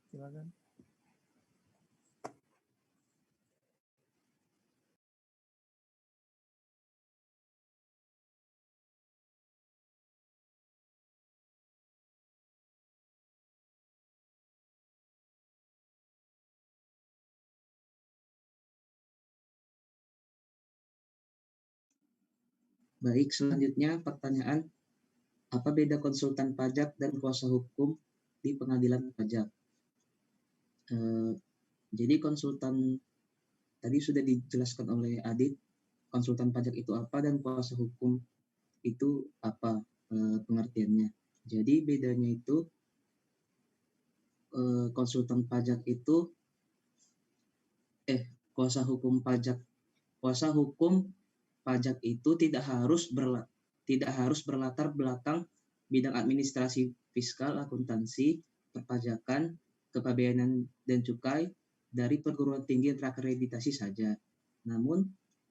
Silakan. Baik, selanjutnya pertanyaan, apa beda konsultan pajak dan kuasa hukum di pengadilan pajak? Jadi konsultan tadi sudah dijelaskan oleh Adit, konsultan pajak itu apa dan kuasa hukum itu apa pengertiannya. Jadi bedanya itu konsultan pajak itu kuasa hukum pajak itu tidak harus berlatar belakang bidang administrasi fiskal, akuntansi, perpajakan, kepabeanan dan cukai dari perguruan tinggi terakreditasi saja. Namun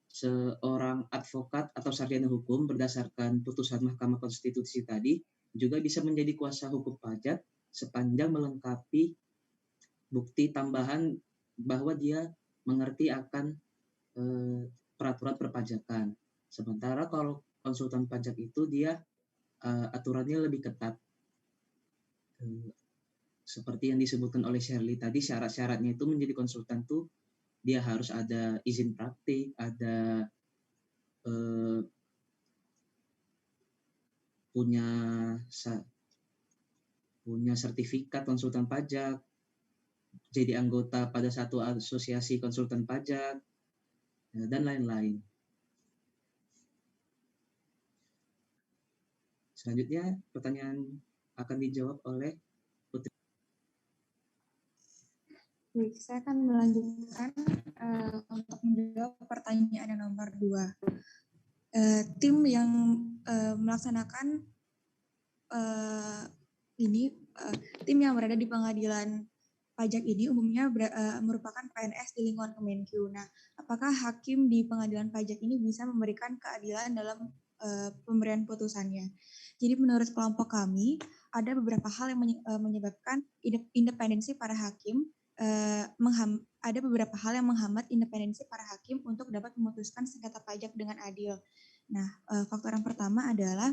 seorang advokat atau sarjana hukum berdasarkan putusan Mahkamah Konstitusi tadi juga bisa menjadi kuasa hukum pajak sepanjang melengkapi bukti tambahan bahwa dia mengerti akan peraturan perpajakan. Sementara kalau konsultan pajak itu dia aturannya lebih ketat. Seperti yang disebutkan oleh Shirley tadi, syarat-syaratnya itu menjadi konsultan tuh dia harus ada izin praktik, ada punya sertifikat konsultan pajak, jadi anggota pada satu asosiasi konsultan pajak, dan lain-lain. Selanjutnya pertanyaan akan dijawab oleh Putri. Baik, saya akan melanjutkan untuk menjawab pertanyaan yang nomor 2. Tim yang melaksanakan tim yang berada di pengadilan pajak ini umumnya merupakan PNS di lingkungan Kemenkyu. Nah, apakah hakim di pengadilan pajak ini bisa memberikan keadilan dalam pemberian putusannya? Jadi menurut kelompok kami, ada beberapa hal yang menyebabkan independensi para hakim, ada beberapa hal yang menghambat independensi para hakim untuk dapat memutuskan sengketa pajak dengan adil. Nah, faktor yang pertama adalah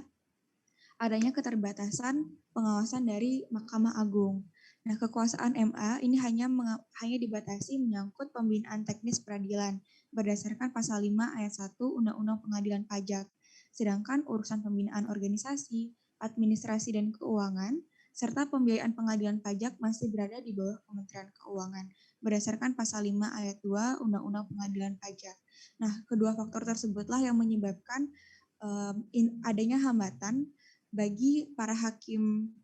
adanya keterbatasan pengawasan dari Mahkamah Agung. Nah, kekuasaan MA ini hanya dibatasi menyangkut pembinaan teknis peradilan berdasarkan pasal 5 ayat 1 Undang-Undang Pengadilan Pajak. Sedangkan urusan pembinaan organisasi, administrasi dan keuangan, serta pembiayaan pengadilan pajak masih berada di bawah Kementerian Keuangan berdasarkan pasal 5 ayat 2 Undang-Undang Pengadilan Pajak. Nah, kedua faktor tersebutlah yang menyebabkan adanya hambatan bagi para hakim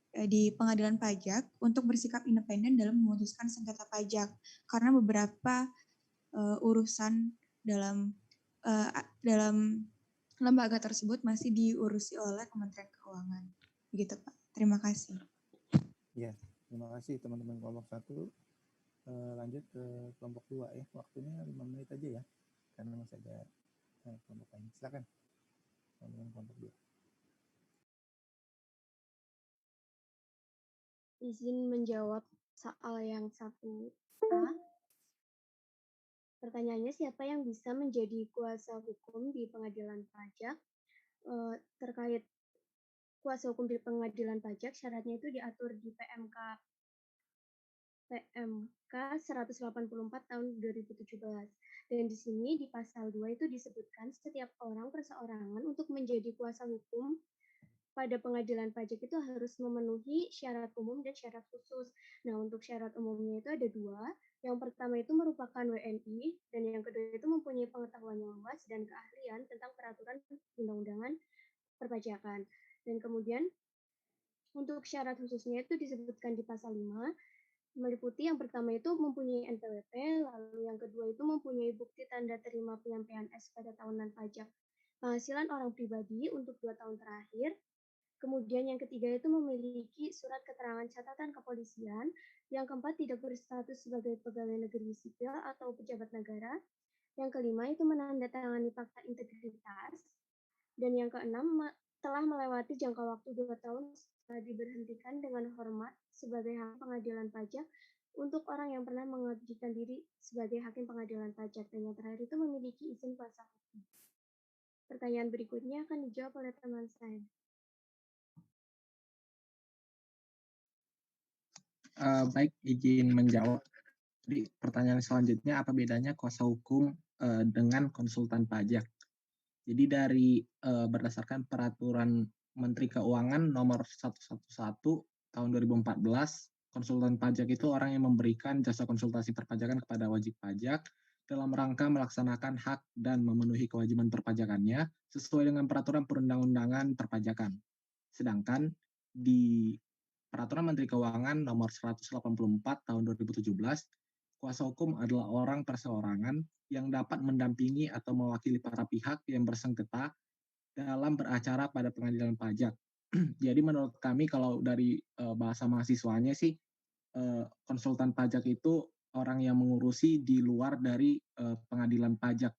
di pengadilan pajak untuk bersikap independen dalam memutuskan sengketa pajak karena beberapa urusan dalam lembaga tersebut masih diurusi oleh Kementerian Keuangan. Begitu, Pak. Terima kasih. Ya, terima kasih teman-teman kelompok 1. Lanjut ke kelompok 2 ya. Waktunya 5 menit aja ya. Karena masih ada kelompok lain. Silakan. Teman-teman kelompok 2. Izin menjawab soal yang 1A. Pertanyaannya, siapa yang bisa menjadi kuasa hukum di pengadilan pajak? Terkait kuasa hukum di pengadilan pajak, syaratnya itu diatur di PMK 184 tahun 2017. Dan di sini di pasal 2 itu disebutkan setiap orang perseorangan untuk menjadi kuasa hukum pada pengadilan pajak itu harus memenuhi syarat umum dan syarat khusus. Nah, untuk syarat umumnya itu ada 2. Yang pertama itu merupakan WNI, dan yang kedua itu mempunyai pengetahuan yang luas dan keahlian tentang peraturan undang-undangan perpajakan. Dan kemudian untuk syarat khususnya itu disebutkan di pasal 5, meliputi yang pertama itu mempunyai NPWP, lalu yang kedua itu mempunyai bukti tanda terima penyampaian S pada tahunan pajak penghasilan orang pribadi untuk 2 tahun terakhir. Kemudian yang ketiga itu memiliki surat keterangan catatan kepolisian. Yang keempat tidak berstatus sebagai pegawai negeri sipil atau pejabat negara. Yang kelima itu menandatangani fakta integritas. Dan yang keenam telah melewati jangka waktu 2 tahun setelah diberhentikan dengan hormat sebagai hakim pengadilan pajak untuk orang yang pernah mengabdikan diri sebagai hakim pengadilan pajak. Dan yang terakhir itu memiliki izin kuasa hukum. Pertanyaan berikutnya akan dijawab oleh teman saya. Baik, izin menjawab. Jadi pertanyaan selanjutnya, apa bedanya kuasa hukum dengan konsultan pajak? Jadi dari berdasarkan peraturan Menteri Keuangan nomor 111 tahun 2014, konsultan pajak itu orang yang memberikan jasa konsultasi perpajakan kepada wajib pajak dalam rangka melaksanakan hak dan memenuhi kewajiban perpajakannya sesuai dengan peraturan perundang-undangan perpajakan. Sedangkan di Peraturan Menteri Keuangan nomor 184 tahun 2017, kuasa hukum adalah orang perseorangan yang dapat mendampingi atau mewakili para pihak yang bersengketa dalam beracara pada pengadilan pajak. Jadi menurut kami kalau dari bahasa mahasiswanya sih, konsultan pajak itu orang yang mengurusi di luar dari pengadilan pajak,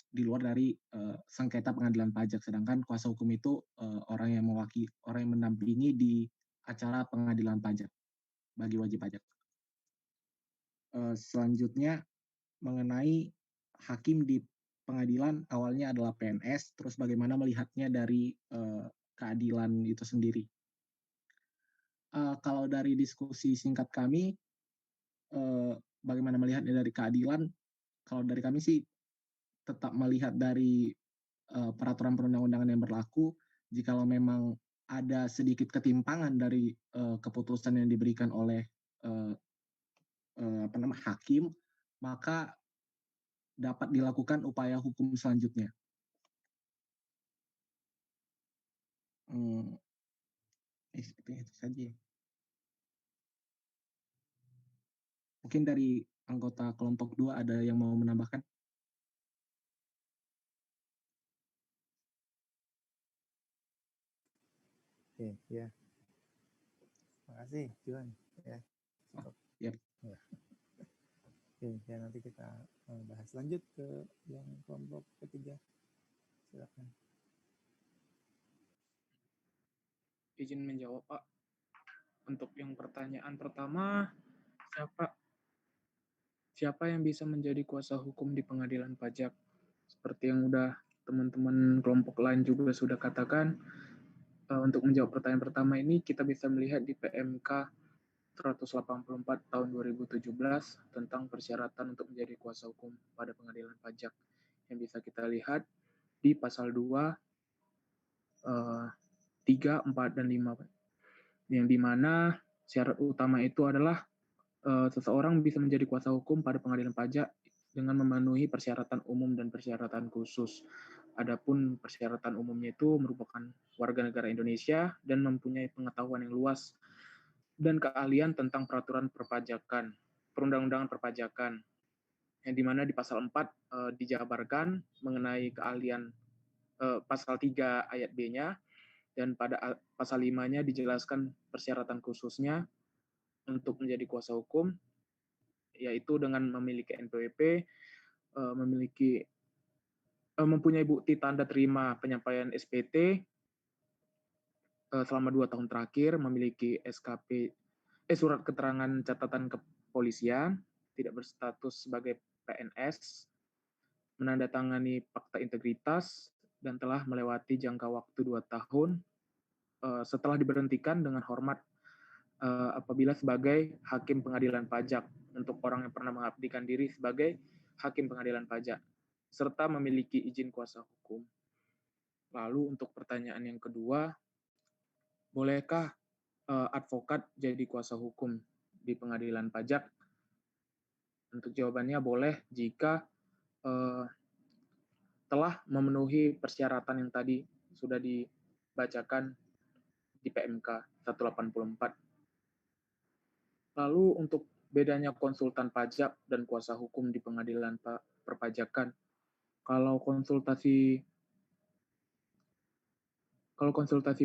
di luar dari sengketa pengadilan pajak, sedangkan kuasa hukum itu orang yang mendampingi di acara pengadilan pajak bagi wajib pajak. Selanjutnya mengenai hakim di pengadilan awalnya adalah PNS, terus bagaimana melihatnya dari keadilan itu sendiri. Kalau dari diskusi singkat kami, bagaimana melihatnya dari keadilan, kalau dari kami sih tetap melihat dari peraturan perundang-undangan yang berlaku, jikalau memang ada sedikit ketimpangan dari keputusan yang diberikan oleh hakim, maka dapat dilakukan upaya hukum selanjutnya. Seperti itu saja. Mungkin dari anggota kelompok 2 ada yang mau menambahkan? Oke, ya. Terima kasih, Juan. Ya. Yep. Ya. Oke, ya nanti kita bahas lanjut ke yang kelompok ketiga. Silakan. Izin menjawab, Pak. Untuk yang pertanyaan pertama, siapa yang bisa menjadi kuasa hukum di pengadilan pajak? Seperti yang udah teman-teman kelompok lain juga sudah katakan, untuk menjawab pertanyaan pertama ini kita bisa melihat di PMK 184 tahun 2017 tentang persyaratan untuk menjadi kuasa hukum pada pengadilan pajak, yang bisa kita lihat di pasal 2, 3, 4, dan 5. Yang dimana syarat utama itu adalah seseorang bisa menjadi kuasa hukum pada pengadilan pajak dengan memenuhi persyaratan umum dan persyaratan khusus. Adapun persyaratan umumnya itu merupakan warga negara Indonesia dan mempunyai pengetahuan yang luas dan keahlian tentang peraturan perpajakan, perundang-undangan perpajakan, yang dimana di pasal 4 dijabarkan mengenai keahlian pasal 3 ayat B-nya, dan pada pasal 5-nya dijelaskan persyaratan khususnya untuk menjadi kuasa hukum, yaitu dengan memiliki NPWP, mempunyai bukti tanda terima penyampaian SPT selama 2 tahun terakhir, memiliki surat keterangan catatan kepolisian, tidak berstatus sebagai PNS, menandatangani fakta integritas, dan telah melewati jangka waktu 2 tahun setelah diberhentikan dengan hormat apabila sebagai hakim pengadilan pajak untuk orang yang pernah mengabdikan diri sebagai hakim pengadilan pajak, serta memiliki izin kuasa hukum. Lalu untuk pertanyaan yang kedua, bolehkah advokat jadi kuasa hukum di pengadilan pajak? Untuk jawabannya boleh jika telah memenuhi persyaratan yang tadi sudah dibacakan di PMK 184. Lalu untuk bedanya konsultan pajak dan kuasa hukum di pengadilan perpajakan. Kalau konsultasi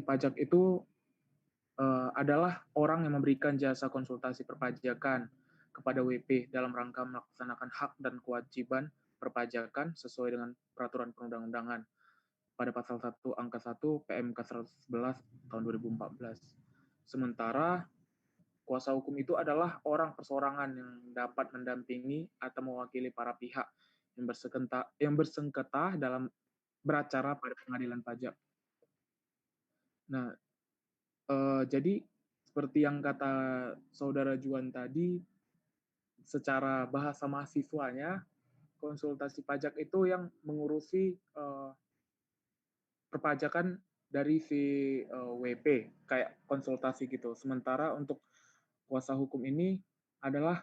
pajak itu adalah orang yang memberikan jasa konsultasi perpajakan kepada WP dalam rangka melaksanakan hak dan kewajiban perpajakan sesuai dengan peraturan perundang-undangan pada pasal 1 angka 1 PMK 111 tahun 2014. Sementara kuasa hukum itu adalah orang perseorangan yang dapat mendampingi atau mewakili para pihak yang bersengketa dalam beracara pada pengadilan pajak. Nah, jadi seperti yang kata Saudara Juan tadi, secara bahasa mahasiswanya, konsultasi pajak itu yang mengurusi perpajakan dari si WP, kayak konsultasi gitu. Sementara untuk kuasa hukum ini adalah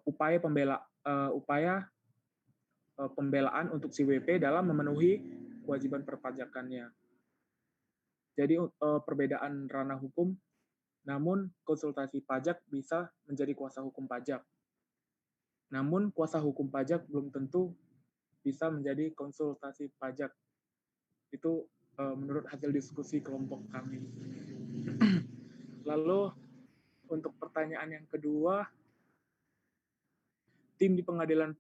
upaya pembelaan untuk si WP dalam memenuhi kewajiban perpajakannya. Jadi perbedaan ranah hukum, namun konsultasi pajak bisa menjadi kuasa hukum pajak. Namun kuasa hukum pajak belum tentu bisa menjadi konsultasi pajak. Itu menurut hasil diskusi kelompok kami. Lalu untuk pertanyaan yang kedua, tim di pengadilan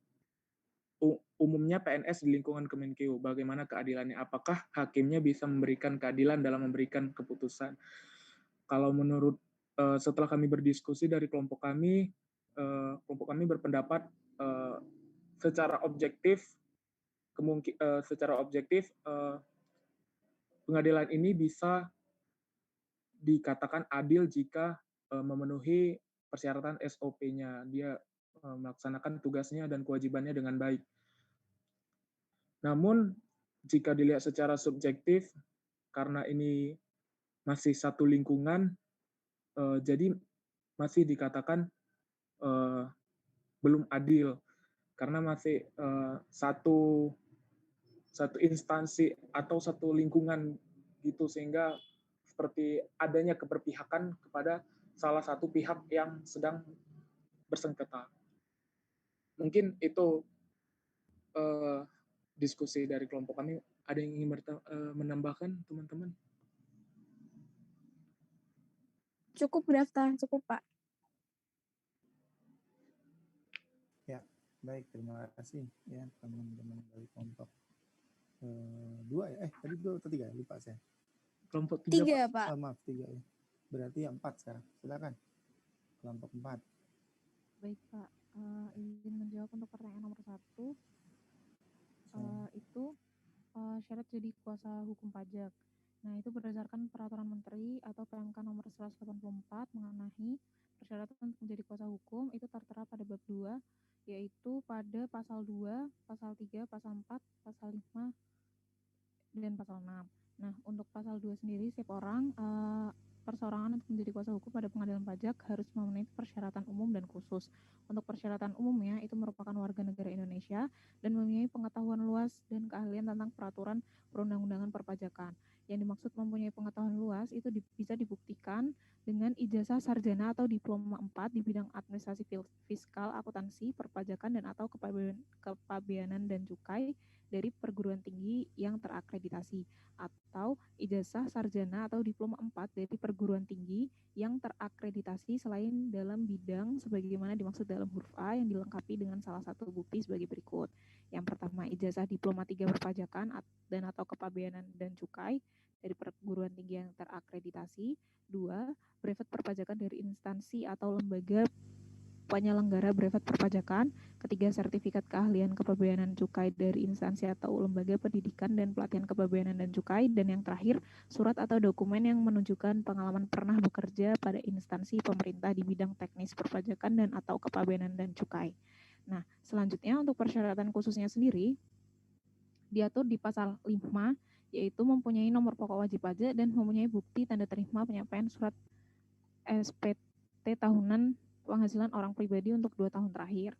umumnya PNS di lingkungan Kemenkeu. Bagaimana keadilannya? Apakah hakimnya bisa memberikan keadilan dalam memberikan keputusan? Kalau menurut setelah kami berdiskusi dari kelompok kami berpendapat secara objektif pengadilan ini bisa dikatakan adil jika memenuhi persyaratan SOP-nya. Dia melaksanakan tugasnya dan kewajibannya dengan baik. Namun, jika dilihat secara subjektif, karena ini masih satu lingkungan, jadi masih dikatakan belum adil, karena masih satu instansi atau satu lingkungan gitu, sehingga seperti adanya keberpihakan kepada salah satu pihak yang sedang bersengketa. Mungkin itu diskusi dari kelompok kami. Ada yang ingin menambahkan, teman-teman? Cukup berdaftar, cukup Pak. Ya, baik, terima kasih ya teman-teman dari kelompok 2 ya. Tadi 2 atau 3? Lupa saya. Kelompok 3 Pak. Maaf, 3 ya. Berarti 4 sekarang. Silakan. Kelompok 4. Baik Pak, izin menjawab untuk pertanyaan nomor 1. Itu syarat jadi kuasa hukum pajak. Nah, itu berdasarkan peraturan menteri atau PMK nomor 184 mengenai persyaratan untuk menjadi kuasa hukum itu tertera pada bab 2, yaitu pada pasal 2, pasal 3, pasal 4, pasal 5, dan pasal 6. Nah, untuk pasal 2 sendiri, setiap orang perseorangan untuk menjadi kuasa hukum pada pengadilan pajak harus memenuhi persyaratan umum dan khusus. Untuk persyaratan umumnya itu merupakan warga negara Indonesia dan mempunyai pengetahuan luas dan keahlian tentang peraturan perundang-undangan perpajakan. Yang dimaksud mempunyai pengetahuan luas itu bisa dibuktikan dengan ijazah sarjana atau diploma 4 di bidang administrasi fiskal, akuntansi, perpajakan dan atau kepabeanan dan cukai dari perguruan tinggi yang terakreditasi, atau ijazah sarjana atau diploma 4 dari perguruan tinggi yang terakreditasi selain dalam bidang sebagaimana dimaksud dalam huruf A yang dilengkapi dengan salah satu bukti sebagai berikut. Yang pertama, ijazah diploma 3 perpajakan dan atau kepabeanan dan cukai dari perguruan tinggi yang terakreditasi. 2, brevet perpajakan dari instansi atau lembaga penyelenggara brevet perpajakan. Ketiga, sertifikat keahlian kepabeanan cukai dari instansi atau lembaga pendidikan dan pelatihan kepabeanan dan cukai. Dan yang terakhir, surat atau dokumen yang menunjukkan pengalaman pernah bekerja pada instansi pemerintah di bidang teknis perpajakan dan atau kepabeanan dan cukai. Nah, selanjutnya untuk persyaratan khususnya sendiri diatur di pasal 5, yaitu mempunyai nomor pokok wajib pajak dan mempunyai bukti tanda terima penyampaian surat SPT tahunan penghasilan orang pribadi untuk 2 tahun terakhir.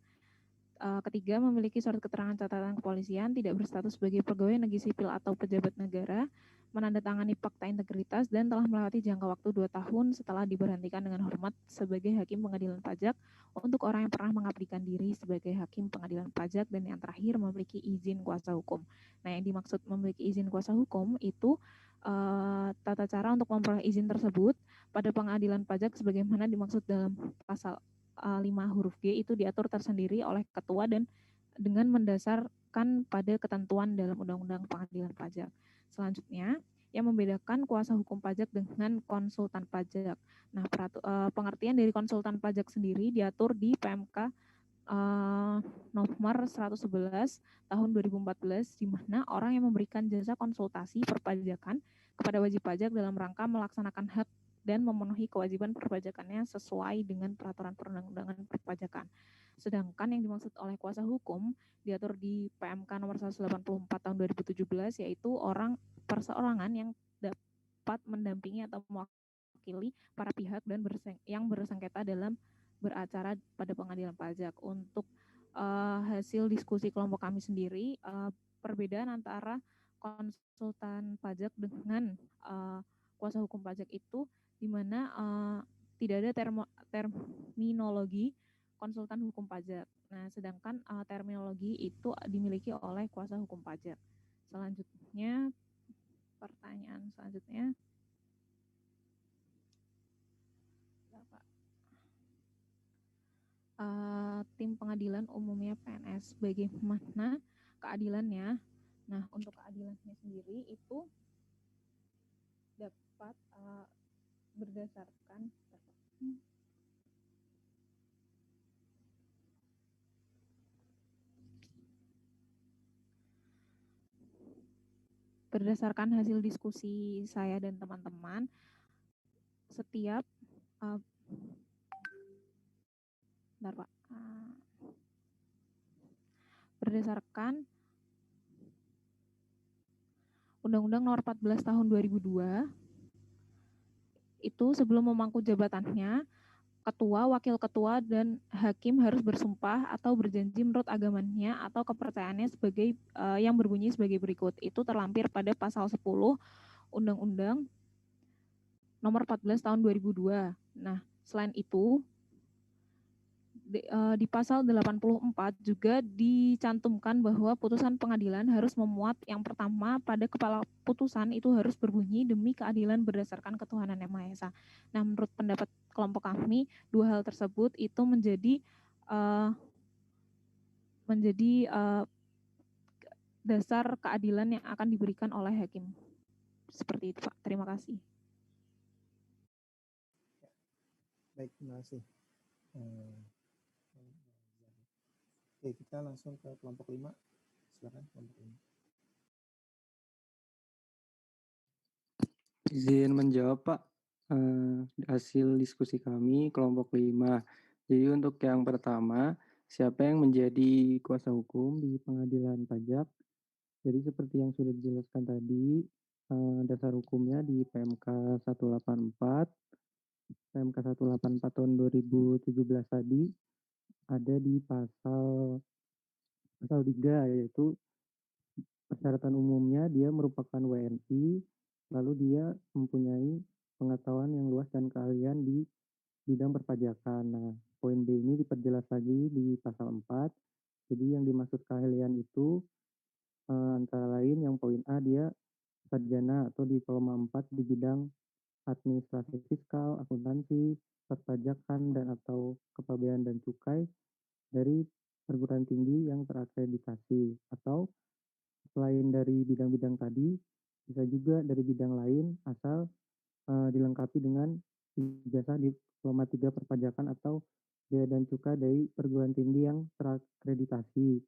Ketiga, memiliki surat keterangan catatan kepolisian, tidak berstatus sebagai pegawai negeri sipil atau pejabat negara, menandatangani fakta integritas, dan telah melewati jangka waktu 2 tahun setelah diberhentikan dengan hormat sebagai hakim pengadilan pajak untuk orang yang pernah mengabdikan diri sebagai hakim pengadilan pajak. Dan yang terakhir, memiliki izin kuasa hukum. Nah, yang dimaksud memiliki izin kuasa hukum itu tata cara untuk memperoleh izin tersebut pada pengadilan pajak sebagaimana dimaksud dalam pasal 5 huruf G itu diatur tersendiri oleh ketua dan dengan mendasarkan pada ketentuan dalam Undang-Undang Pengadilan Pajak. Selanjutnya, yang membedakan kuasa hukum pajak dengan konsultan pajak. Nah, pengertian dari konsultan pajak sendiri diatur di PMK nomor 111 tahun 2014, di mana orang yang memberikan jasa konsultasi perpajakan kepada wajib pajak dalam rangka melaksanakan hak dan memenuhi kewajiban perpajakannya sesuai dengan peraturan perundang-undangan perpajakan. Sedangkan yang dimaksud oleh kuasa hukum diatur di PMK nomor 184 tahun 2017, yaitu perseorangan yang dapat mendampingi atau mewakili para pihak dan yang bersengketa dalam beracara pada pengadilan pajak. Untuk hasil diskusi kelompok kami sendiri, perbedaan antara konsultan pajak dengan kuasa hukum pajak itu di mana tidak ada terminologi konsultan hukum pajak. Nah, sedangkan terminologi itu dimiliki oleh kuasa hukum pajak. Selanjutnya, pertanyaan selanjutnya. Tim pengadilan umumnya PNS. Bagaimana keadilannya? Nah, untuk keadilannya sendiri itu dapat berdasarkan hasil diskusi saya dan teman-teman, setiap berdasarkan Undang-Undang Nomor 14 Tahun 2002, itu sebelum memangku jabatannya, ketua, wakil ketua, dan hakim harus bersumpah atau berjanji menurut agamanya atau kepercayaannya sebagai yang berbunyi sebagai berikut. Itu terlampir pada pasal 10 Undang-Undang Nomor 14 Tahun 2002. Nah, selain itu, di pasal 84 juga dicantumkan bahwa putusan pengadilan harus memuat yang pertama, pada kepala putusan itu harus berbunyi demi keadilan berdasarkan ketuhanan yang Maha Esa. Nah, menurut pendapat kelompok kami, dua hal tersebut itu menjadi dasar keadilan yang akan diberikan oleh hakim. Seperti itu, Pak. Terima kasih. Baik, terima kasih. Oke, kita langsung ke kelompok 5. Silakan kelompok 5. Izin menjawab, Pak. Hasil diskusi kami kelompok 5. Jadi untuk yang pertama, siapa yang menjadi kuasa hukum di pengadilan pajak? Jadi seperti yang sudah dijelaskan tadi, dasar hukumnya di PMK 184 tahun 2017 tadi ada di pasal 3, yaitu persyaratan umumnya dia merupakan WNI, lalu dia mempunyai pengetahuan yang luas dan keahlian di bidang perpajakan. Nah, poin B ini diperjelas lagi di pasal 4. Jadi yang dimaksud keahlian itu antara lain yang poin A dia sarjana atau diploma 4 di bidang administrasi fiskal, akuntansi, perpajakan, dan atau kepabeanan dan cukai dari perguruan tinggi yang terakreditasi, atau selain dari bidang-bidang tadi bisa juga dari bidang lain asal dilengkapi dengan ijazah diploma 3 perpajakan atau bea dan cukai dari perguruan tinggi yang terakreditasi.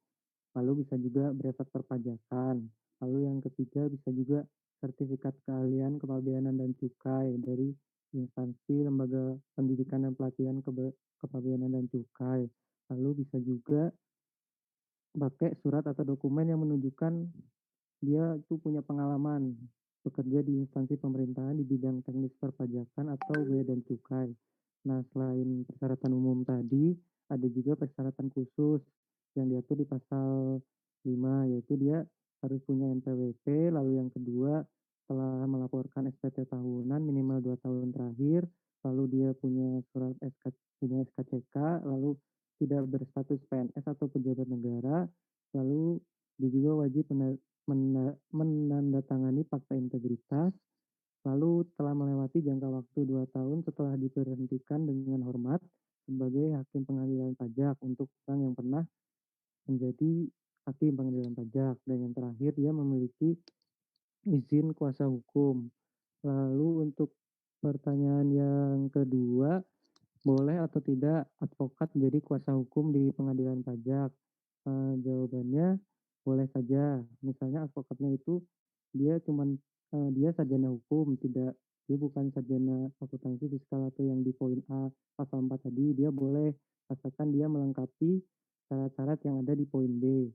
Lalu bisa juga brevet perpajakan. Lalu yang ketiga bisa juga sertifikat keahlian kepabeanan dan cukai dari instansi lembaga pendidikan dan pelatihan kepabeanan dan cukai. Lalu bisa juga pakai surat atau dokumen yang menunjukkan dia itu punya pengalaman bekerja di instansi pemerintahan di bidang teknis perpajakan atau bea dan cukai. Nah, selain persyaratan umum tadi, ada juga persyaratan khusus yang diatur di pasal 5, yaitu dia harus punya NPWP, lalu yang kedua telah melaporkan SPT tahunan minimal 2 tahun terakhir, lalu dia punya surat punya SKCK, lalu tidak berstatus PNS atau pejabat negara, lalu dia juga wajib menandatangani fakta integritas, lalu telah melewati jangka waktu 2 tahun setelah diberhentikan dengan hormat sebagai hakim pengadilan pajak untuk orang yang pernah menjadi hakim pengadilan pajak. Dan yang terakhir dia memiliki izin kuasa hukum. Lalu untuk pertanyaan yang kedua, boleh atau tidak advokat menjadi kuasa hukum di pengadilan pajak? Jawabannya boleh saja. Misalnya advokatnya itu dia sarjana hukum, dia bukan sarjana akuntansi fiskal atau yang di poin A pasal 4 tadi. Dia boleh asalkan dia melengkapi syarat-syarat yang ada di poin B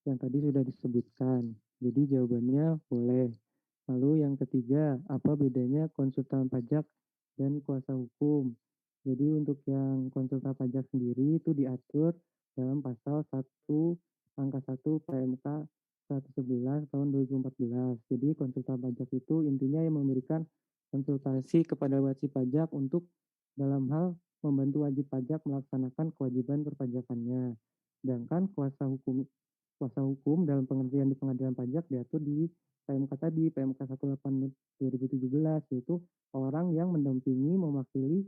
yang tadi sudah disebutkan. Jadi jawabannya boleh. Lalu yang ketiga, apa bedanya konsultan pajak dan kuasa hukum? Jadi untuk yang konsultan pajak sendiri itu diatur dalam pasal 1 angka 1 PMK 111 tahun 2014. Jadi konsultan pajak itu intinya yang memberikan konsultasi kepada wajib pajak untuk dalam hal membantu wajib pajak melaksanakan kewajiban perpajakannya. Sedangkan kuasa hukum dalam pengertian di pengadilan pajak diatur di PMK tadi, PMK 18 2017, yaitu orang yang mendampingi, mewakili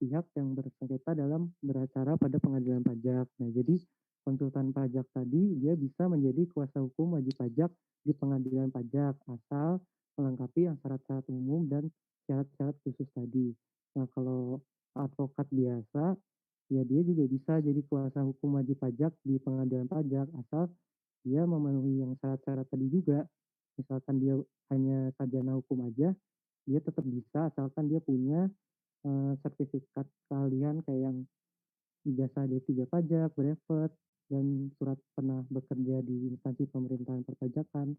pihak yang bersengketa dalam beracara pada pengadilan pajak. Nah, jadi konsultan pajak tadi dia bisa menjadi kuasa hukum wajib pajak di pengadilan pajak asal melengkapi yang syarat-syarat umum dan syarat-syarat khusus tadi. Nah, kalau advokat biasa, ya dia juga bisa jadi kuasa hukum wajib pajak di pengadilan pajak asal dia memenuhi yang syarat-syarat tadi juga. Misalkan dia hanya sarjana hukum aja, dia tetap bisa asalkan dia punya sertifikat keahlian kayak yang ijazah D3 pajak, brevet, dan surat pernah bekerja di instansi pemerintahan perpajakan,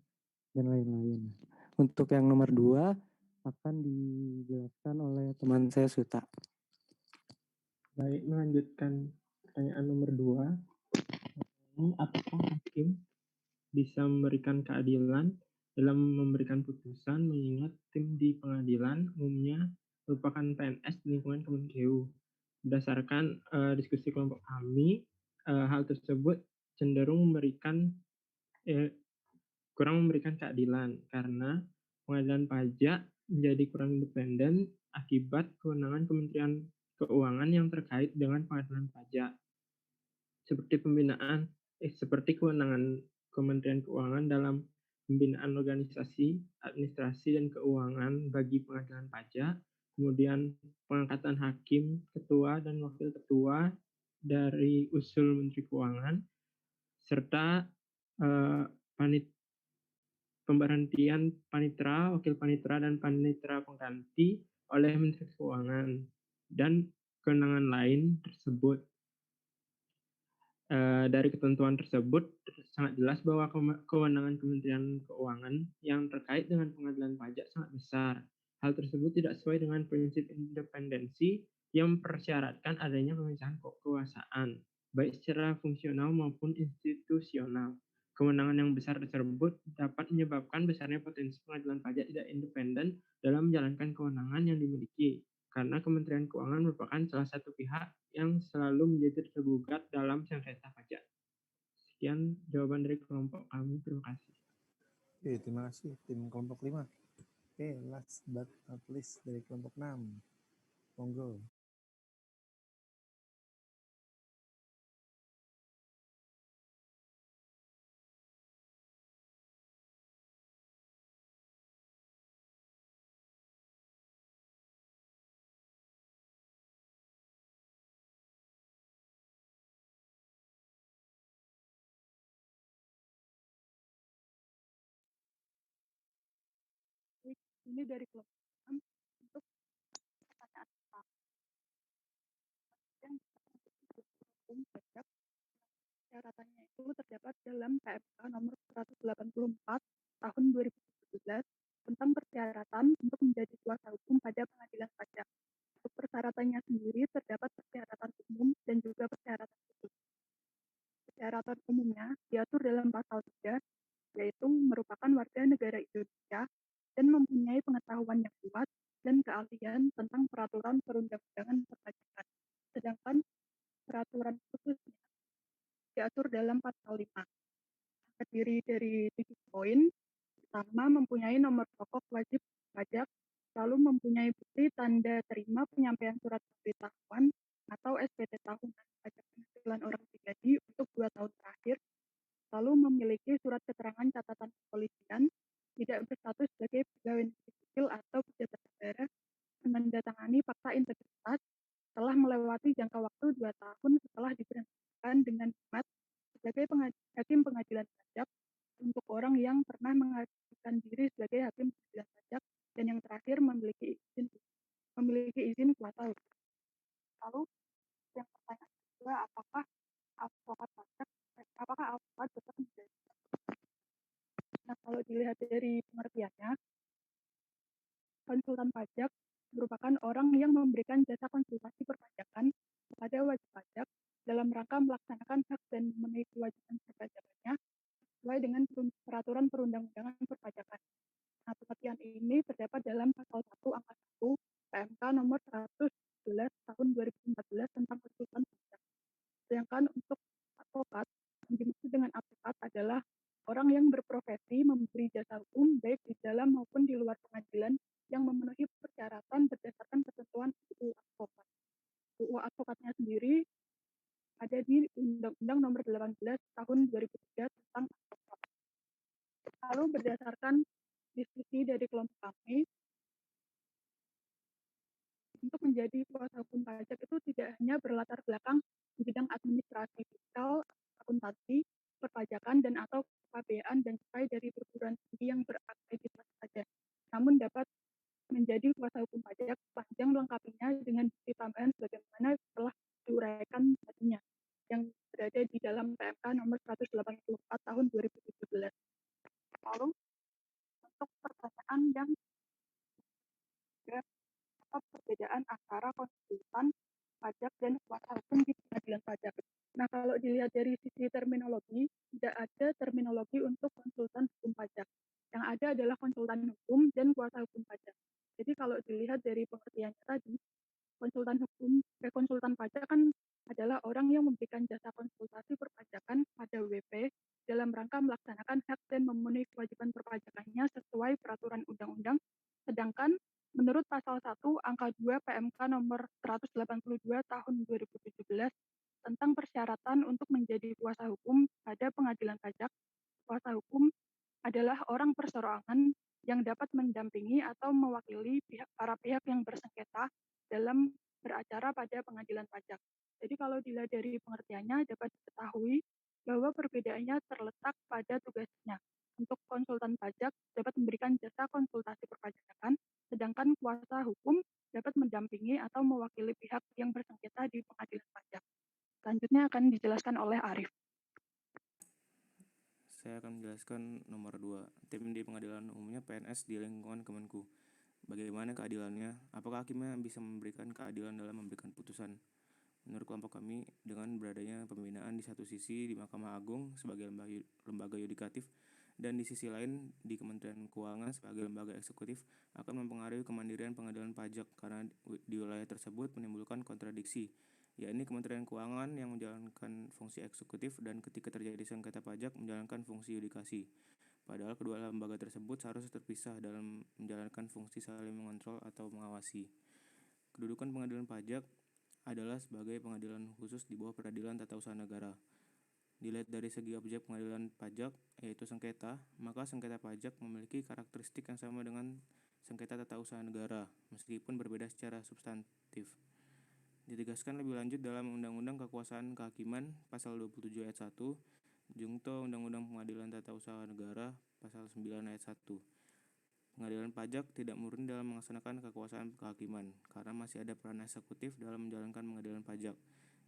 dan lain-lain. Untuk yang nomor 2 akan dijelaskan oleh teman saya Suta. Baik, melanjutkan pertanyaan nomor 2. Apakah hakim bisa memberikan keadilan dalam memberikan putusan mengingat tim di pengadilan umumnya merupakan PNS di lingkungan Kemenkeu? Berdasarkan diskusi kelompok kami, hal tersebut cenderung kurang memberikan keadilan karena pengadilan pajak menjadi kurang independen akibat kewenangan Kementerian Keuangan yang terkait dengan pengadilan pajak, seperti kewenangan Kementerian Keuangan dalam pembinaan organisasi, administrasi, dan keuangan bagi pengadilan pajak, kemudian pengangkatan hakim, ketua, dan wakil ketua dari usul Menteri Keuangan, serta pemberhentian panitera, wakil panitera, dan panitera pengganti oleh Menteri Keuangan, dan kewenangan lain tersebut. Dari ketentuan tersebut sangat jelas bahwa kewenangan Kementerian Keuangan yang terkait dengan pengadilan pajak sangat besar. Hal tersebut tidak sesuai dengan prinsip independensi yang mempersyaratkan adanya pemisahan kekuasaan, baik secara fungsional maupun institusional. Kewenangan yang besar tersebut dapat menyebabkan besarnya potensi pengadilan pajak tidak independen dalam menjalankan kewenangan yang dimiliki, karena Kementerian Keuangan merupakan salah satu pihak yang selalu menjadi tergugat dalam sengketa pajak. Sekian jawaban dari kelompok kami. Terima kasih. Terima kasih tim kelompok 5. Last but not least dari kelompok 6. Monggo. Ini dari kelompok 6 untuk pertanyaan pertama. Yang hukum pajak, syaratannya itu terdapat dalam PMK nomor 184 tahun 2017 tentang persyaratan untuk menjadi kuasa hukum pada pengadilan pajak. Untuk persyaratannya sendiri terdapat persyaratan umum dan juga persyaratan khusus. Persyaratan umumnya diatur dalam pasal 3, yaitu merupakan warga negara Indonesia dan mempunyai pengetahuan yang luas dan keahlian tentang peraturan perundang-undangan perpajakan. Sedangkan peraturan khususnya diatur dalam pasal 5. Terdiri dari 7 poin. Pertama, mempunyai nomor pokok wajib pajak, lalu mempunyai bukti tanda terima penyampaian surat pemberitahuan atau SPT tahunan pajak penghasilan orang pribadi untuk 2 tahun terakhir, lalu memiliki surat keterangan catatan kepolisian, tidak berstatus sebagai pegawai negeri sipil atau pejabat negara, menandatangani fakta integritas telah melewati jangka waktu 2 tahun setelah diberhentikan dengan hormat sebagai hakim pengadilan pajak untuk orang yang pernah mengajukan diri sebagai hakim pengadilan pajak dan yang terakhir memiliki izin kuasa hukum. Lalu yang pertanyaan kedua, apakah advokat tetap menjadi? Nah, kalau dilihat dari pengertiannya, konsultan pajak merupakan orang yang memberikan jasa konsultasi perpajakan kepada wajib pajak dalam rangka melaksanakan hak dan memenuhi kewajiban perpajakannya sesuai dengan peraturan perundang-undangan perpajakan. Nah, pengertian ini terdapat dalam pasal 1 angka 1 PMK nomor 111 tahun 2014 tentang konsultan pajak. Sedangkan untuk advokat, yang dimaksud dengan advokat adalah orang yang berprofesi memberi jasa hukum baik di dalam maupun di luar pengadilan yang memenuhi persyaratan berdasarkan ketentuan UU Advokat. sendiri ada di Undang-Undang Nomor 18 Tahun 2003 tentang advokat. Lalu berdasarkan diskusi dari kelompok kami, untuk menjadi kuasa hukum pajak itu tidak hanya berlatar belakang di bidang administrasi fiskal, akuntansi, perpajakan, dan atau kepabean dan cukai dari perguruan tinggi yang berakreditasi saja, namun dapat menjadi kuasa hukum pajak sepanjang melengkapinya dengan bukti tambahan sebagaimana telah diuraikan tadinya yang berada di dalam PMK nomor 184 tahun 2017. Lalu untuk pertanyaan yang apa perbedaan antara konsultan pajak dan kuasa hukum di pengadilan pajak. Nah, kalau dilihat dari sisi terminologi, tidak ada terminologi untuk konsultan hukum pajak. Yang ada adalah konsultan hukum dan kuasa hukum pajak. Jadi kalau dilihat dari pengertiannya tadi, konsultan pajak kan adalah orang yang memberikan jasa konsultasi perpajakan pada WP dalam rangka melaksanakan hak dan memenuhi kewajiban perpajakannya sesuai peraturan undang-undang. Sedangkan menurut pasal 1 angka 2 PMK nomor 182 tahun 2017 tentang persyaratan untuk menjadi kuasa hukum pada pengadilan pajak, kuasa hukum adalah orang perseorangan yang dapat mendampingi atau mewakili para pihak yang bersengketa dalam beracara pada pengadilan pajak. Jadi kalau dilihat dari pengertiannya dapat diketahui bahwa perbedaannya terletak pada tugasnya. Untuk konsultan pajak dapat memberikan jasa konsultasi perpajakan, sedangkan kuasa hukum dapat mendampingi atau mewakili pihak yang bersengketa di pengadilan pajak. Selanjutnya akan dijelaskan oleh Arif. Saya akan menjelaskan nomor 2, tim di pengadilan umumnya PNS di lingkungan Kemenku. Bagaimana keadilannya? Apakah hakimnya bisa memberikan keadilan dalam memberikan putusan? Menurut kelompok kami, dengan beradanya pembinaan di satu sisi di Mahkamah Agung sebagai lembaga yudikatif dan di sisi lain di Kementerian Keuangan sebagai lembaga eksekutif akan mempengaruhi kemandirian pengadilan pajak karena di wilayah tersebut menimbulkan kontradiksi, yakni Kementerian Keuangan yang menjalankan fungsi eksekutif dan ketika terjadi sengketa pajak menjalankan fungsi yudikasi. Padahal kedua lembaga tersebut seharusnya terpisah dalam menjalankan fungsi saling mengontrol atau mengawasi. Kedudukan pengadilan pajak adalah sebagai pengadilan khusus di bawah peradilan tata usaha negara. Dilihat dari segi objek pengadilan pajak, yaitu sengketa, maka sengketa pajak memiliki karakteristik yang sama dengan sengketa tata usaha negara, meskipun berbeda secara substantif. Ditegaskan lebih lanjut dalam Undang-Undang Kekuasaan Kehakiman Pasal 27 ayat 1, Jungto Undang-Undang Pengadilan Tata Usaha Negara Pasal 9 ayat 1. Pengadilan pajak tidak murni dalam melaksanakan kekuasaan kehakiman, karena masih ada peran eksekutif dalam menjalankan pengadilan pajak.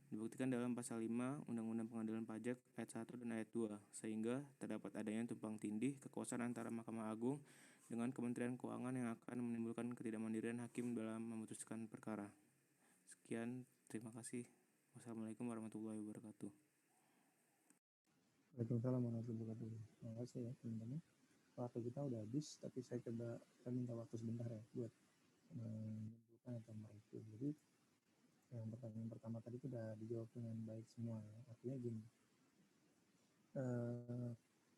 Dibuktikan dalam pasal 5 Undang-Undang Pengadilan Pajak ayat 1 dan ayat 2, sehingga terdapat adanya tumpang tindih kekuasaan antara Mahkamah Agung dengan Kementerian Keuangan yang akan menimbulkan ketidakmandirian hakim dalam memutuskan perkara. Sekian, terima kasih. Wassalamualaikum warahmatullahi wabarakatuh. Waalaikumsalam warahmatullahi wabarakatuh. Terima kasih ya teman-teman. Waktu kita udah habis, tapi saya minta waktu sebentar ya buat menyimpulkan atau mereview. Jadi yang pertanyaan pertama tadi itu udah dijawab dengan baik semua ya. Artinya gini,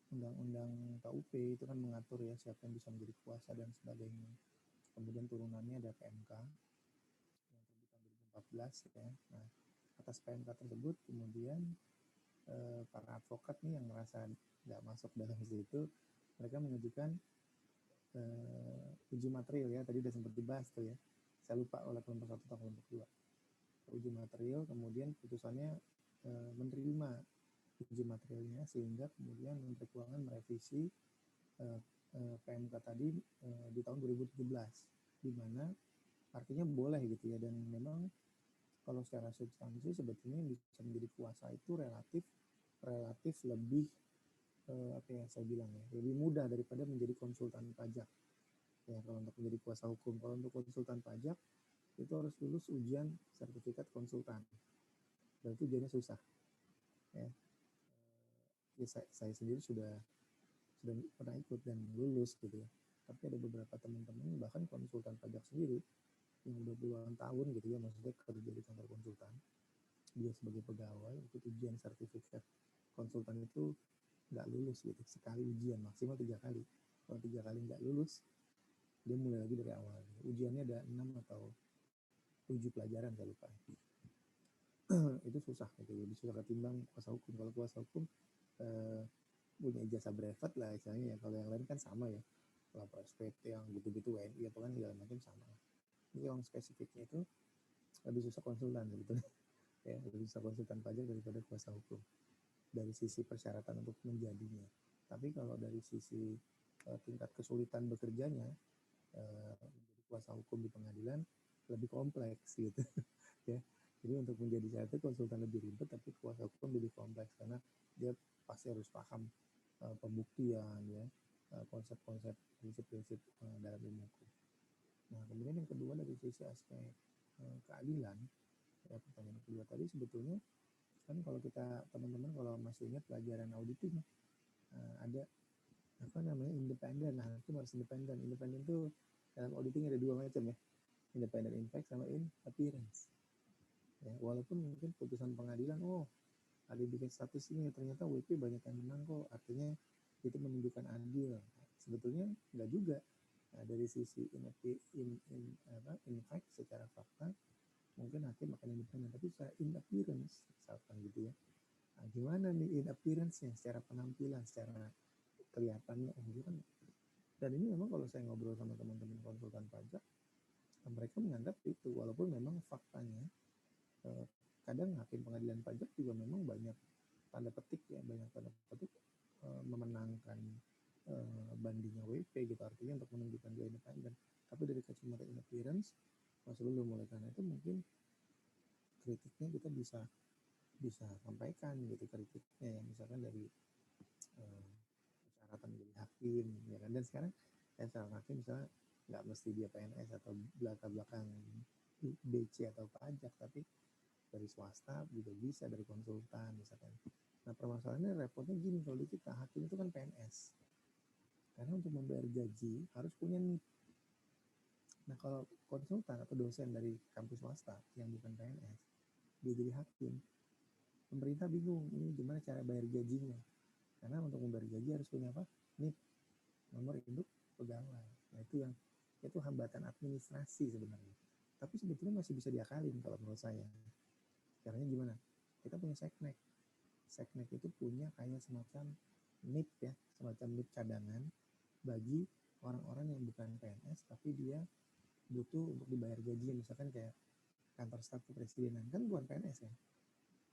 undang-undang KUP itu kan mengatur ya siapa yang bisa menjadi kuasa dan sebagainya. Kemudian turunannya ada PMK yang terbit tahun 2014 ya. Nah, atas PMK tersebut kemudian para advokat nih yang merasa nggak masuk dalam situ, mereka mengajukan uji material ya, tadi udah sempat dibahas tuh ya, saya lupa oleh kelompok 1 atau kelompok 2. Uji material, kemudian putusannya menerima uji materialnya, sehingga kemudian Menteri Keuangan merevisi PMK tadi di tahun 2017, di mana artinya boleh gitu ya, dan memang kalau secara substansi sebetulnya bisa menjadi kuasa itu relatif lebih apa yang saya bilang ya, lebih mudah daripada menjadi konsultan pajak ya. Kalau untuk menjadi kuasa hukum, kalau untuk konsultan pajak itu harus lulus ujian sertifikat konsultan, dan itu ujiannya susah ya. Saya sendiri sudah pernah ikut dan lulus gitu ya, tapi ada beberapa teman-teman bahkan konsultan pajak sendiri yang udah puluhan tahun gitu ya, maksudnya kerja di kantor konsultan, dia sebagai pegawai ikut ujian sertifikat konsultan itu nggak lulus gitu, sekali ujian maksimal 3 kali. Kalau 3 kali nggak lulus, dia mulai lagi dari awal. Ujiannya ada 6 atau 7 pelajaran, saya lupa. itu susah gitu, lebih susah ketimbang kuasa hukum. Kalau kuasa hukum punya ijazah brevet lah istilahnya ya. Kalau yang lain kan sama ya, lapor SPT yang gitu-gitu WNI atau kan segala macam sama. Jadi yang spesifiknya itu lebih susah konsultan sebetulnya ya, lebih susah konsultan pajak daripada kuasa hukum dari sisi persyaratan untuk menjadinya. Tapi kalau dari sisi tingkat kesulitan bekerjanya, menjadi kuasa hukum di pengadilan lebih kompleks gitu ya. Jadi untuk menjadi satu konsultan lebih ribet, tapi kuasa hukum lebih kompleks karena dia pasti harus paham pembuktian ya, konsep-konsep, prinsip-prinsip dalam ilmu hukum. Nah, kemudian yang kedua dari sisi aspek keadilan, ya, pertanyaan kedua tadi sebetulnya kan kalau kita teman-teman kalau masih ingat pelajaran auditing ada apa namanya independen. Nah, itu harus independen. Independen itu dalam auditing ada dua macam ya, independent impact sama in appearance. Ya, walaupun mungkin putusan pengadilan, oh ada bikin status ini, ternyata WP banyak yang menang kok, artinya itu menunjukkan adil. Nah, sebetulnya enggak juga. Nah, dari sisi in fact secara fakta mungkin hakim akan independen, tapi secara in appearance misalkan gitu ya. Nah, gimana nih in appearance-nya, secara penampilan, secara kelihatannya kan. Dan ini memang kalau saya ngobrol sama teman-teman konsultan pajak, mereka menganggap itu, walaupun memang faktanya kadang hakim pengadilan pajak juga memang banyak tanda petik ya, banyak tanda petik memenangkan bandingnya WP gitu, artinya untuk menunjukkan dia independen. Tapi dari kacamata in appearance masih belum. Mulai karena itu mungkin kritiknya kita bisa sampaikan gitu, kritiknya ya, misalkan dari persyaratan menjadi hakim ya kan. Dan sekarang seorang hakim misalnya nggak mesti dia PNS atau latar belakang BC atau pajak, tapi dari swasta juga bisa, dari konsultan misalkan. Nah, permasalahannya repotnya gini, kalau di kita hakim itu kan PNS, karena untuk membayar gaji harus punya NIP. Nah, kalau konsultan atau dosen dari kampus swasta yang bukan PNS dia jadi hakim, pemerintah bingung ini gimana cara bayar gajinya, karena untuk membayar gaji harus punya apa? NIP, nomor induk pegawai. Nah, itu hambatan administrasi sebenarnya, tapi sebetulnya masih bisa diakalin kalau menurut saya. Caranya gimana? Kita punya seknek. Seknek itu punya kayak semacam NIP ya, semacam NIP cadangan bagi orang-orang yang bukan PNS tapi dia butuh untuk dibayar gaji, misalkan kayak kantor staf kepresidenan kan bukan PNS kan,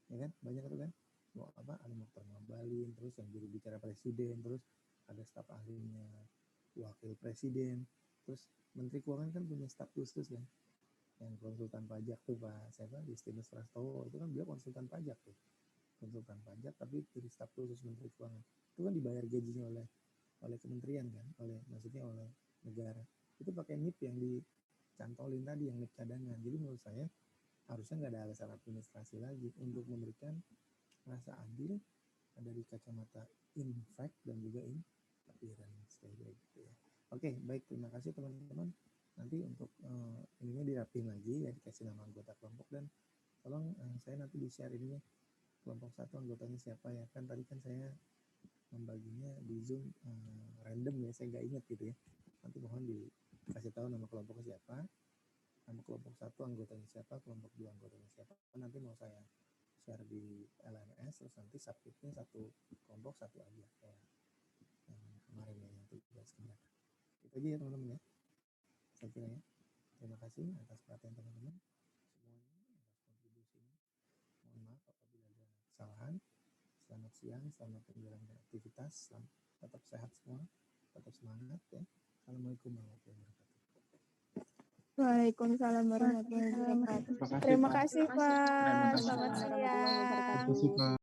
ya kan, banyak itu kan, mau apa, ada Mokhtar Ngabalin, terus yang juru bicara presiden, terus ada staf ahlinya wakil presiden, terus menteri keuangan kan punya staf khusus kan, yang konsultan pajak tuh Pak siapa, Justinus Prastowo, itu kan dia konsultan pajak tuh, konsultan pajak tapi jadi staf khusus menteri keuangan, itu kan dibayar gajinya oleh kementerian kan, maksudnya oleh negara, itu pakai NIP yang dicantolin tadi, yang NIP cadangan. Jadi menurut saya harusnya nggak ada alasan administrasi lagi untuk memberikan rasa adil dari kacamata in fact dan juga in appearance kayak gitu ya. Oke, baik, terima kasih teman-teman. Nanti untuk ininya dirapin lagi ya, dikasih nama anggota kelompok, dan tolong saya nanti di-share ininya kelompok satu anggotanya siapa ya, kan tadi kan saya membaginya di Zoom random ya, saya nggak ingat gitu ya. Nanti mohon dikasih tahu nama kelompoknya siapa, nama kelompok satu anggotanya siapa, kelompok dua anggotanya siapa. Nanti mau saya share di LMS, terus nanti subjeknya satu kelompok satu aja kayak yang kemarin ya, yang tugas keberatan. Itu aja ya teman-teman ya, saya kira ya. Terima kasih atas perhatian teman-teman semuanya, atas kontribusinya. Mohon maaf apabila ada kesalahan. Selamat siang, selamat menjalankan aktivitas, tetap sehat semua, tetap semangat ya. Assalamualaikum warahmatullahi wabarakatuh. Waalaikumsalam warahmatullahi wabarakatuh. Terima kasih Pak. Selamat siang.